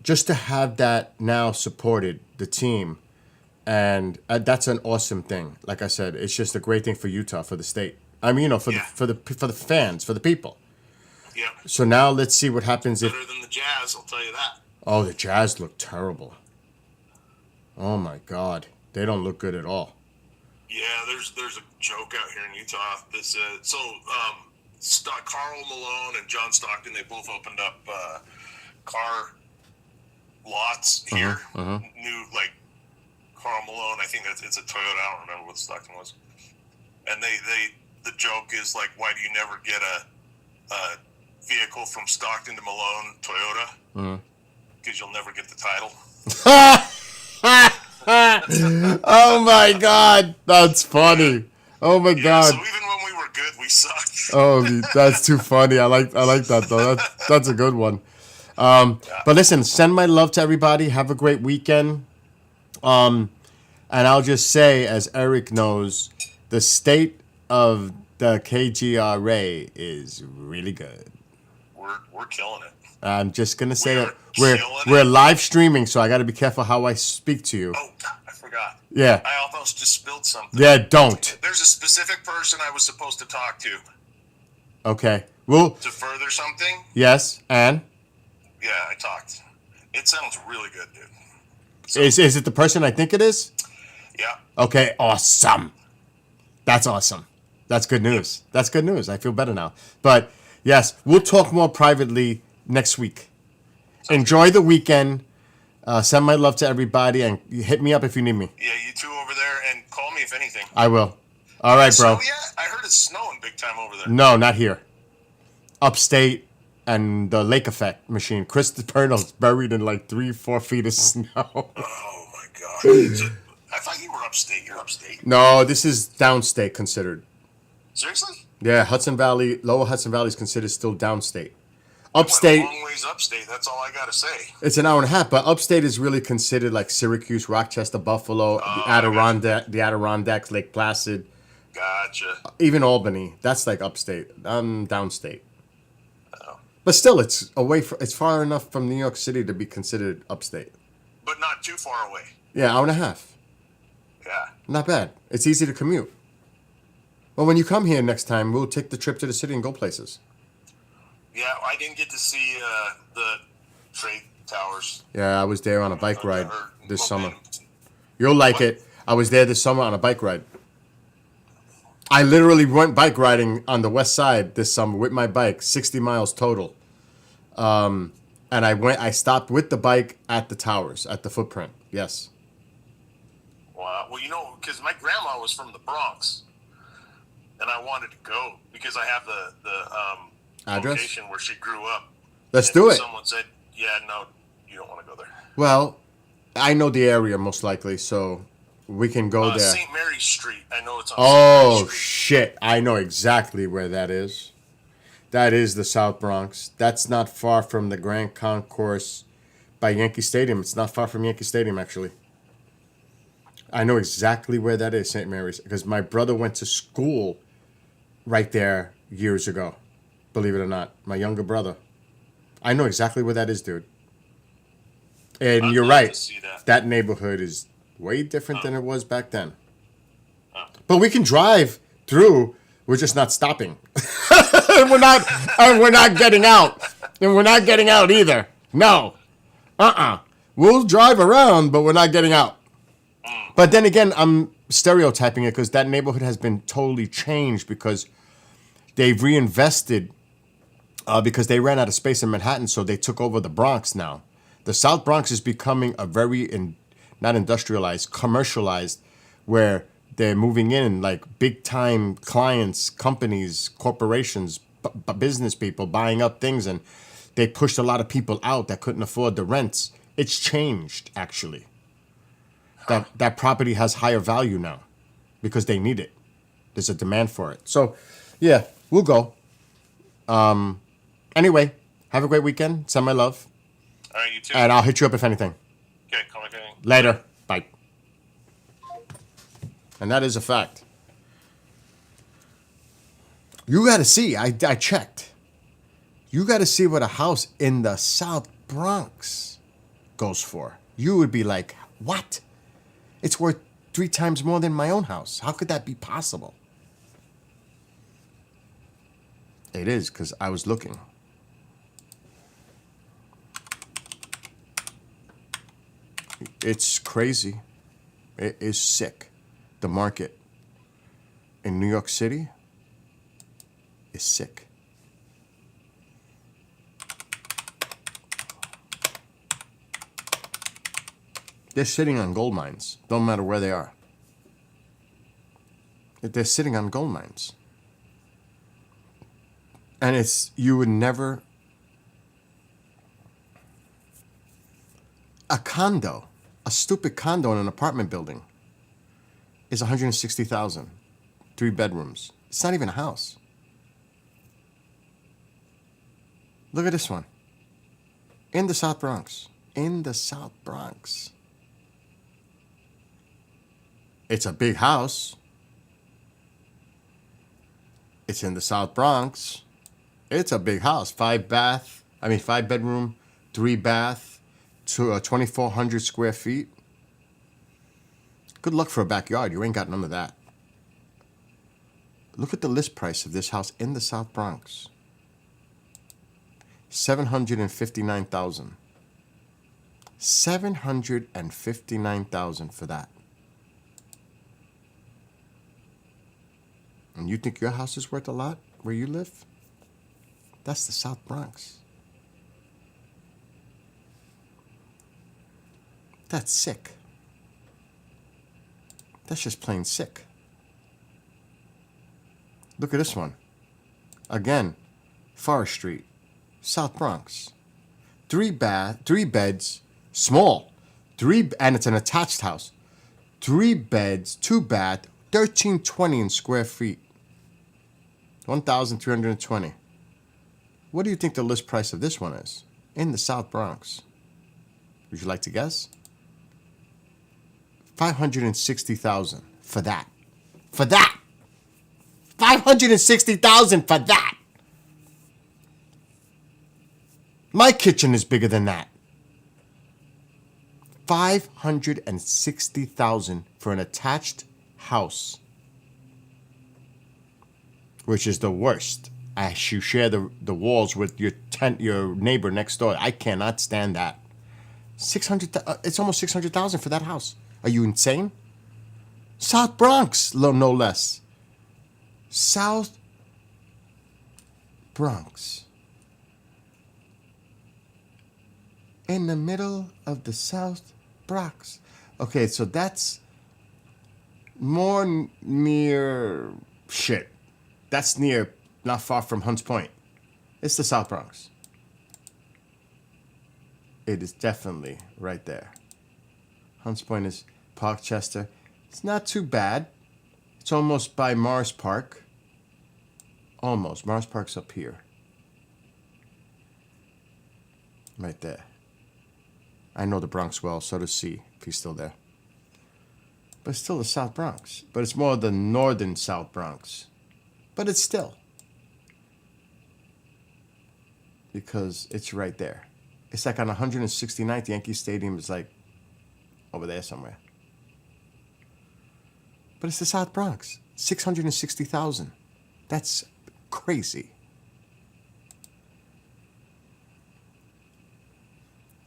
just to have that now supported, the team, and that's an awesome thing. Like I said, it's just a great thing for Utah, for the state. I mean, for Yeah. the fans, for the people. Yeah. So now let's see what happens if. Better than the Jazz, I'll tell you that. Oh, the Jazz look terrible. Oh my God, they don't look good at all. Yeah, there's a joke out here in Utah that said, Carl Malone and John Stockton, they both opened up car lots here. New, like, Carl Malone, I think it's a Toyota, I don't remember what Stockton was. And the joke is, like, why do you never get a vehicle from Stockton to Malone Toyota? Because you'll never get the title. Oh my God, that's funny. Oh my Yeah, God. so even when we were good, we sucked. Oh, that's too funny. I like that though. That's a good one. But listen, send my love to everybody. Have a great weekend. And I'll just say, as Eric knows, the state of the KGRA is really good. We're killing it. I'm just gonna say We're that killing we're it. live streaming, so I got to be careful how I speak to you. Oh, God, I forgot. Yeah, I almost just spilled something. yeah. Don't. There's a specific person I was supposed to talk to Okay. Well, to further something. yes. And Yeah, I talked. It sounds really good, dude. is it the person I think it is? Yeah. Okay, awesome. That's awesome. That's good news. That's good news. I feel better now. But yes, we'll talk more privately next week. Enjoy the weekend. Send my love to everybody and hit me up if you need me. Yeah, you two over there, and call me if anything. I will. All right, bro. So, yeah, I heard it's snowing big time over there. No, not here. Upstate and the lake effect machine. Chris DiPerno's buried in like 3-4 feet of snow. Oh, my God. I thought you were upstate. You're upstate. No, this is downstate considered. Seriously? Yeah, Hudson Valley, Lower Hudson Valley is considered still downstate. Went Upstate, a long ways upstate. That's all I got to say. it's an hour and a half, but upstate is really considered like Syracuse, Rochester, Buffalo, the Adirondacks, Lake Placid, Gotcha. even Albany. That's like upstate. I'm downstate. But still, it's it's far enough from New York City to be considered upstate. But not too far away. Yeah, hour and a half. Yeah. Not bad. It's easy to commute. Well, when you come here next time, we'll take the trip to the city and go places. Yeah, I didn't get to see the trade towers. Yeah, I was there on a bike ride Or this summer. momentum. You'll like What? it. I was there this summer on a bike ride. I literally went bike riding on the west side this summer with my bike, 60 miles total. And I stopped with the bike at the towers, at the footprint. Yes. Wow. Well, because my grandma was from the Bronx, and I wanted to go because I have the Address? location where she grew up. Let's And do it. Someone said, "Yeah, no, you don't want to go there." Well, I know the area most likely, so we can go there. St. Mary's Street. I know it's on St. Oh, Mary's Street. shit. I know exactly where that is. That is the South Bronx. That's not far from the Grand Concourse by Yankee Stadium. It's not far from Yankee Stadium, actually. I know exactly where that is, St. Mary's, because my brother went to school right there years ago. Believe it or not. My younger brother. I know exactly where that is, dude. And I'd you're love right. to see that. That neighborhood is way different than it was back then. But we can drive through. We're just not stopping. we're not getting out. And we're not getting out either. No. We'll drive around, but we're not getting out. But then again, I'm stereotyping it because that neighborhood has been totally changed because they've reinvested because they ran out of space in Manhattan, so they took over the Bronx now. The South Bronx is becoming a very, not industrialized, commercialized, where they're moving in like big-time clients, companies, corporations, business people buying up things, and they pushed a lot of people out that couldn't afford the rents. It's changed, actually. That property has higher value now because they need it. There's a demand for it. So, yeah, we'll go. Anyway, have a great weekend. Send my love. All right, you too. And I'll hit you up if anything. Okay, call me if anything. Later. Bye. And that is a fact. You got to see. I checked. You got to see what a house in the South Bronx goes for. You would be like, what? It's worth 3 times more than my own house. How could that be possible? It is, because I was looking. It's crazy. It is sick. The market in New York City is sick. They're sitting on gold mines. Don't matter where they are. They're sitting on gold mines. And you would never... A condo, a stupid condo in an apartment building is $160,000. 3 bedrooms. It's not even a house. Look at this one. In the South Bronx. In the South Bronx. It's a big house. It's in the South Bronx. It's a big house. 5 bedroom, 3 bath, 2,400 square feet. Good luck for a backyard. You ain't got none of that. Look at the list price of this house in the South Bronx. $759,000. $759,000 for that. And you think your house is worth a lot where you live? That's the South Bronx. That's sick. That's just plain sick. Look at this one. Again, Forest Street, South Bronx. 3 beds, small. And it's an attached house. 3 beds, 2 bath, 1,320 in square feet. 1,320. What do you think the list price of this one is? In the South Bronx. Would you like to guess? $560,000 for that. For that. $560,000 for that. My kitchen is bigger than that. $560,000 for an attached house, which is the worst. As you share the walls with your neighbor next door. I cannot stand that. It's almost $600,000 for that house. Are you insane? South Bronx, no less. South Bronx. In the middle of the South Bronx. Okay, so that's more near shit. That's near, not far from Hunts Point. It's the South Bronx. It is definitely right there. Hunts Point is Parkchester. It's not too bad. It's almost by Mars Park. Almost. Mars Park's up here. Right there. I know the Bronx well, so does C, if he's still there. But it's still the South Bronx. But it's more the northern South Bronx. But it's still. Because it's right there. It's like on 169th, Yankee Stadium is like over there somewhere. But it's the South Bronx. 660,000. That's crazy.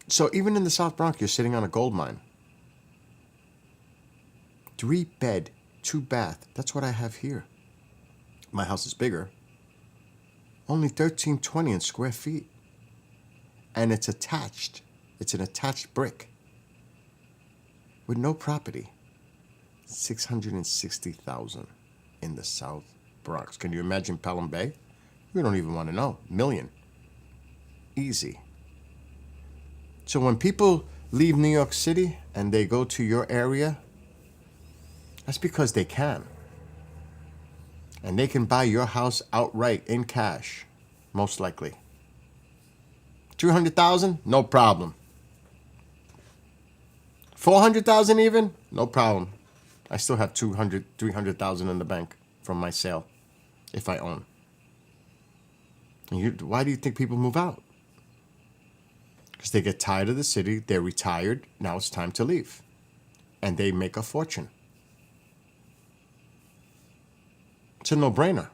So even in the South Bronx, you're sitting on a gold mine. 3 bed, 2 bath. That's what I have here. My house is bigger. Only 1320 in square feet. And it's attached. It's an attached brick. With no property. 660,000 in the South Bronx. Can you imagine Pelham Bay? We don't even want to know. Million. Easy. So when people leave New York City and they go to your area, that's because they can. And they can buy your house outright in cash, most likely. 300,000? No problem. 400,000 even? No problem. I still have 200, 300,000 in the bank from my sale, if I own. And why do you think people move out? Because they get tired of the city, they're retired, now it's time to leave. And they make a fortune. It's a no-brainer.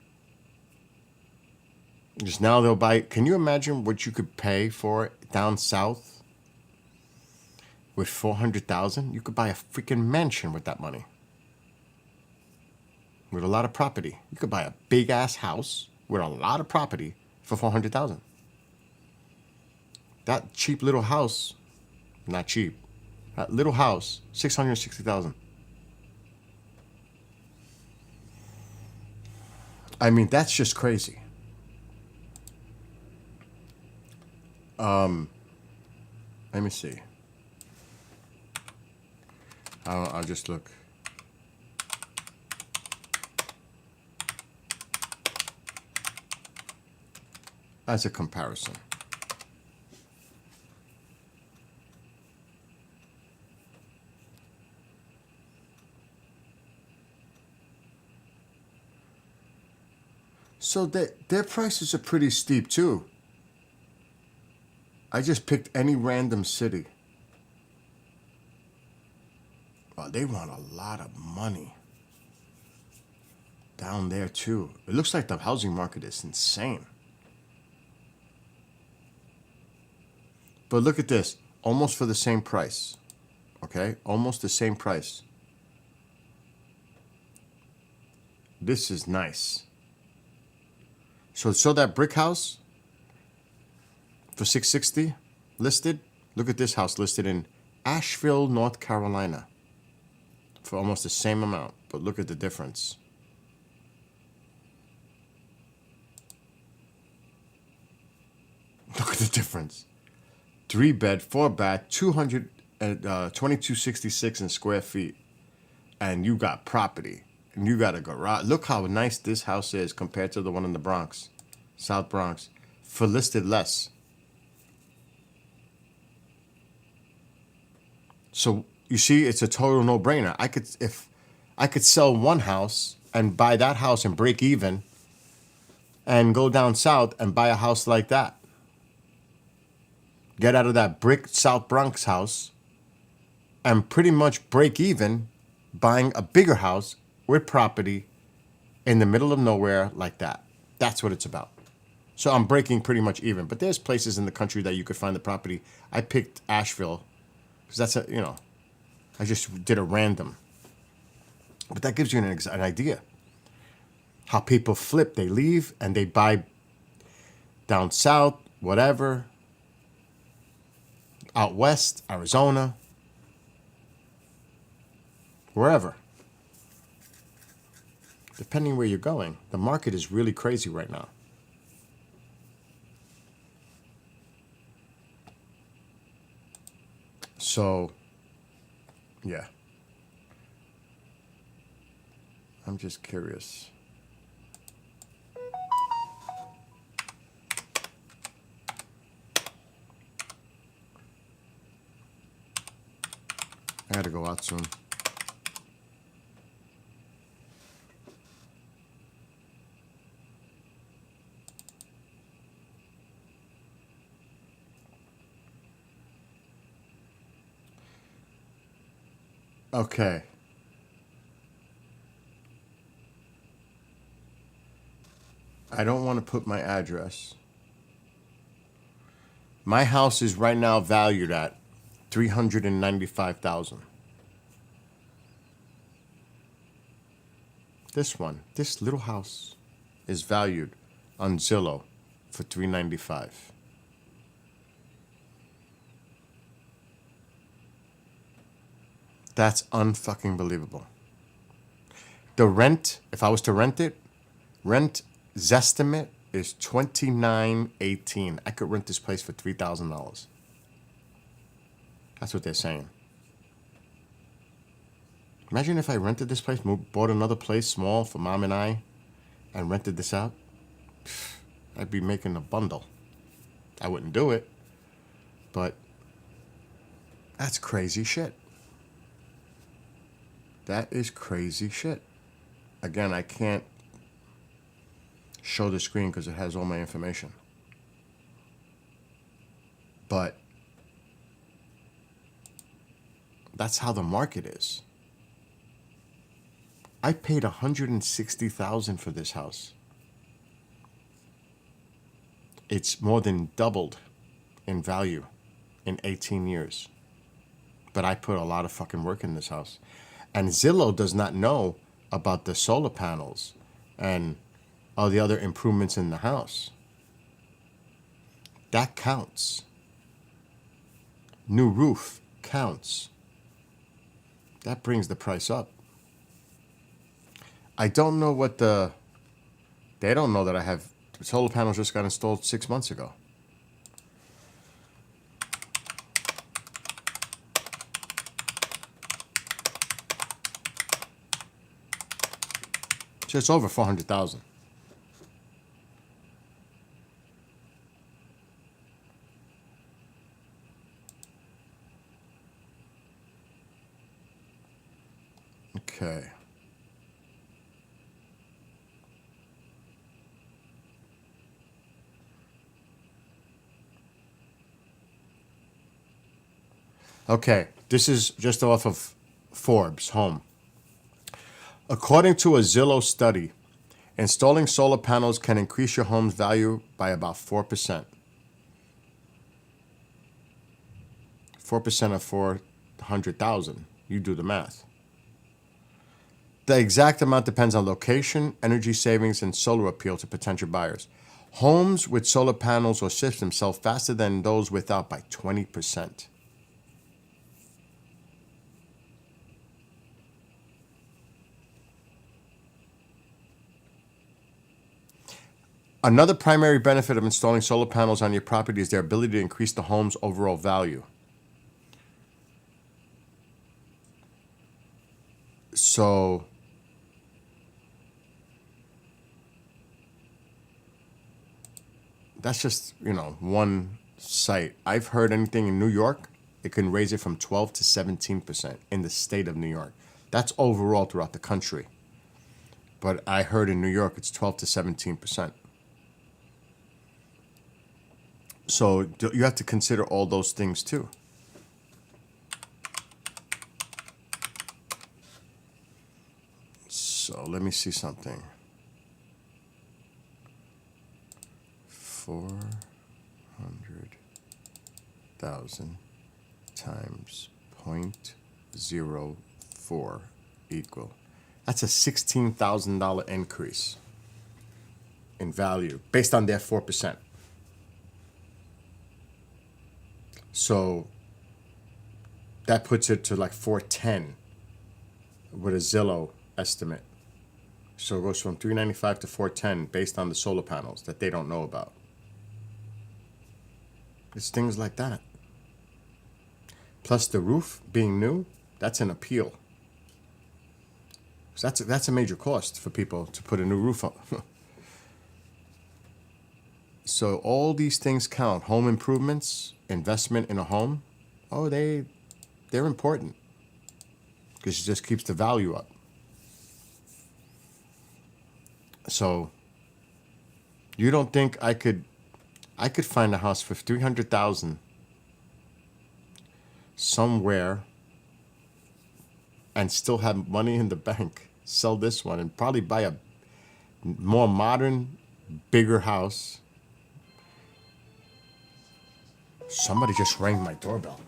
Just now they'll buy, can you imagine what you could pay for it down south? With 400,000, you could buy a freaking mansion with that money. With a lot of property. You could buy a big ass house with a lot of property for 400,000. That cheap little house, not cheap, that little house, 660,000. I mean, that's just crazy. Let me see. I'll just look. As a comparison. So their prices are pretty steep too. I just picked any random city. Oh, they want a lot of money. Down there too. It looks like the housing market is insane. But look at this. Almost for the same price. Okay? Almost the same price. This is nice. So that brick house for 660 listed. Look at this house listed in Asheville, North Carolina for almost the same amount. But look at the difference. Look at the difference. 3 bed, 4 bath, 2266 in square feet. And you got property. And you got a garage. Look how nice this house is compared to the one in the Bronx, South Bronx, for listed less. So you see, it's a total no-brainer. If I could sell one house and buy that house and break even, and go down south and buy a house like that. Get out of that brick South Bronx house and pretty much break even buying a bigger house with property in the middle of nowhere like that. That's what it's about. So I'm breaking pretty much even. But there's places in the country that you could find the property. I picked Asheville because that's I just did a random. But that gives you an idea. How people flip. They leave and they buy down south, whatever. Out west, Arizona. Wherever. Depending where you're going. The market is really crazy right now. So, yeah. I'm just curious. I gotta go out soon. Okay. I don't want to put my address. My house is right now valued at $395,000. This little house is valued on Zillow for $395,000. That's unfucking believable. The rent, if I was to rent it, rent Zestimate is $29.18. I could rent this place for $3,000. That's what they're saying. Imagine if I rented this place, bought another place small for Mom and I, and rented this out. I'd be making a bundle. I wouldn't do it, but that's crazy shit. That is crazy shit. Again, I can't show the screen because it has all my information. But that's how the market is. I paid $160,000 for this house. It's more than doubled in value in 18 years. But I put a lot of fucking work in this house. And Zillow does not know about the solar panels and all the other improvements in the house. That counts. New roof counts. That brings the price up. I don't know what they don't know that I have, solar panels just got installed 6 months ago. So it's over 400,000. Okay. Okay, this is just off of Forbes Home. According to a Zillow study, installing solar panels can increase your home's value by about 4%. 4% of 400,000. You do the math. The exact amount depends on location, energy savings, and solar appeal to potential buyers. Homes with solar panels or systems sell faster than those without by 20%. Another primary benefit of installing solar panels on your property is their ability to increase the home's overall value. So, that's just, one site. I've heard anything in New York, it can raise it from 12 to 17% in the state of New York. That's overall throughout the country. But I heard in New York, it's 12 to 17%. So you have to consider all those things too. So let me see something. 400,000 times 0.04 equal. That's a $16,000 increase in value based on their 4%. So that puts it to like 410 with a Zillow estimate. So it goes from 395 to 410 based on the solar panels that they don't know about. It's things like that. plus the roof being new, that's an appeal. So that's a major cost for people to put a new roof on. So all these things count. Home improvements, investment in a home, oh, they're important because it just keeps the value up. So you don't think I could find a house for $300,000 somewhere and still have money in the bank, sell this one and probably buy a more modern, bigger house. Somebody just rang my doorbell.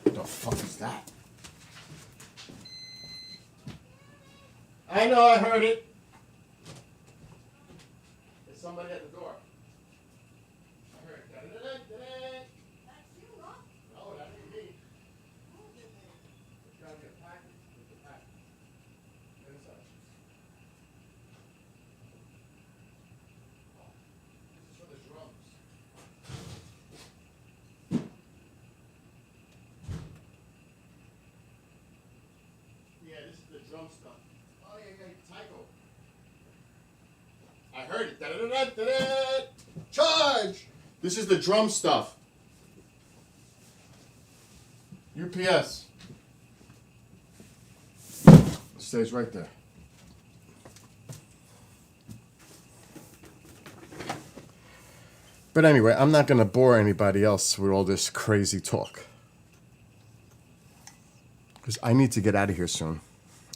What the fuck is that? I know, I heard it. There's somebody at the door. I heard it. That's you, huh? No, that ain't me. There's gotta be a package. There's a package. Inside. Oh, this is for the drums. Yeah, this is the drum stuff. Oh, yeah, Tycho. I heard it. Da-da-da-da-da-da. Charge! This is the drum stuff. UPS. It stays right there. But anyway, I'm not going to bore anybody else with all this crazy talk. Because I need to get out of here soon,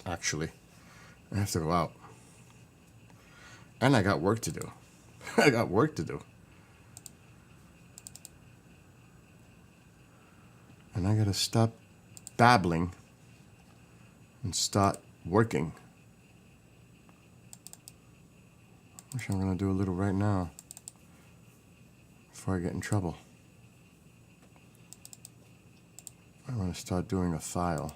actually. I have to go out. And I got work to do. I got work to do. And I got to stop babbling and start working. Wish I'm going to do a little right now before I get in trouble. I want to start doing a file.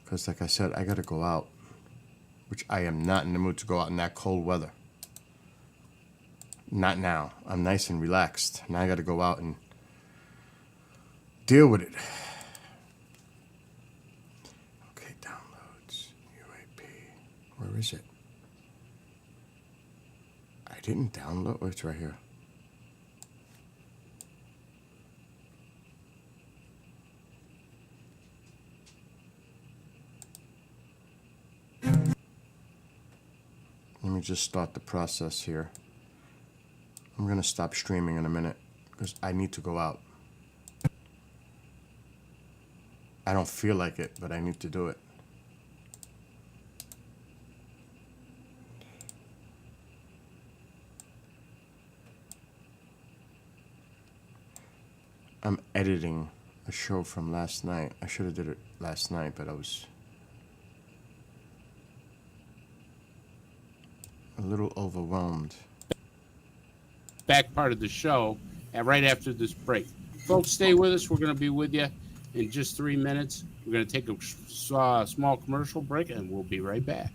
Because like I said, I got to go out, which I am not in the mood to go out in that cold weather. Not now. I'm nice and relaxed. Now I got to go out and deal with it. Okay, downloads, UAP. Where is it? I didn't download. Oh, it's right here. Let me just start the process here. I'm going to stop streaming in a minute because I need to go out. I don't feel like it, but I need to do it. I'm editing a show from last night. I should have did it last night, but I was a little overwhelmed. Back part of the show and right after this break. Folks, stay with us. We're going to be with you in just 3 minutes. We're going to take a small commercial break and we'll be right back.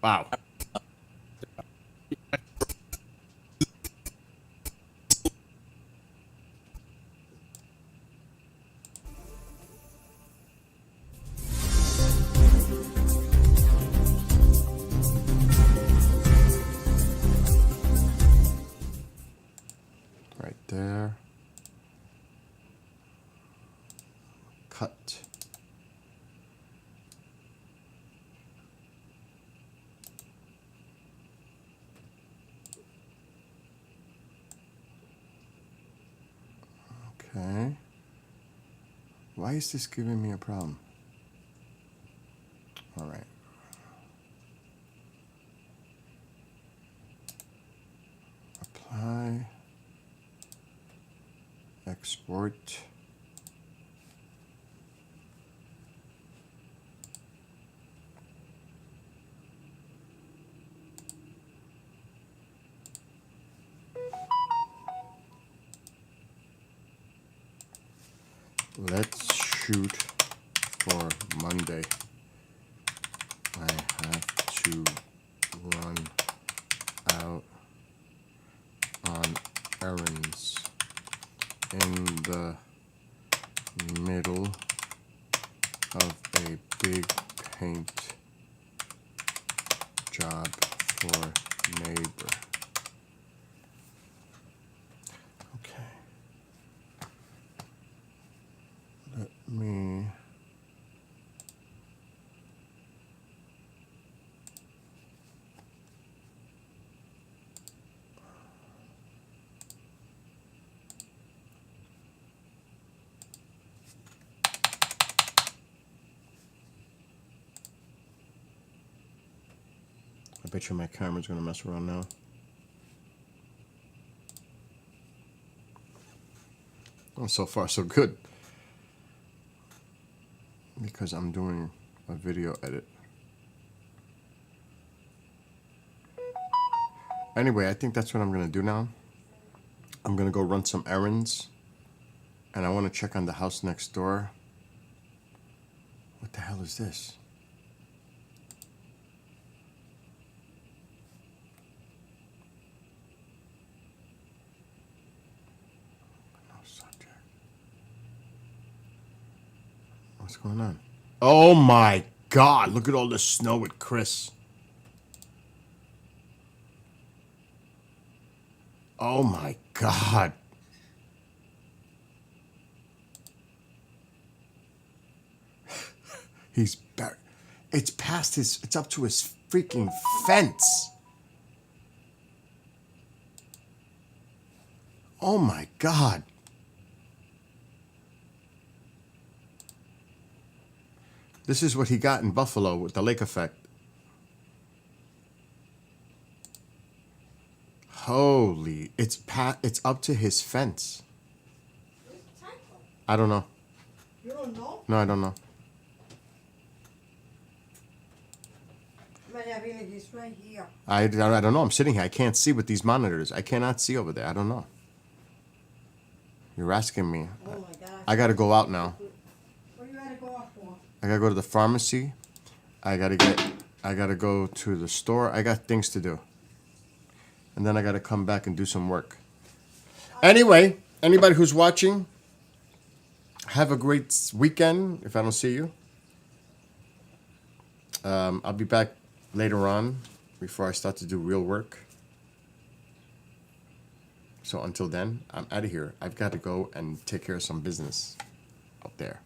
Wow. Right there. Cut. Okay. Why is this giving me a problem? All right. Apply. Export. Let's shoot for Monday. I have to run out on errands in the middle of a big paint job for neighbor. Okay. Let me I bet you my camera's gonna mess around now. Oh, so far so good. Because I'm doing a video edit. Anyway, I think that's what I'm gonna do now. I'm gonna go run some errands. And I wanna check on the house next door. What the hell is this? What's going on? Oh my God, look at all the snow with Chris. Oh my God. He's buried. It's past his, it's up to his freaking fence. Oh my God. This is what he got in Buffalo with the lake effect. Holy, it's up to his fence. I don't know. You don't know? No, I don't know. But I mean, it's right here. I don't know. I'm sitting here. I can't see with these monitors. I cannot see over there. I don't know. You're asking me. Oh my gosh. I gotta go out now. What do you gotta go off for? I gotta go to the pharmacy. I gotta go to the store. I got things to do. And then I gotta come back and do some work. Anyway, anybody who's watching, have a great weekend if I don't see you. I'll be back later on before I start to do real work. So until then, I'm out of here. I've got to go and take care of some business out there.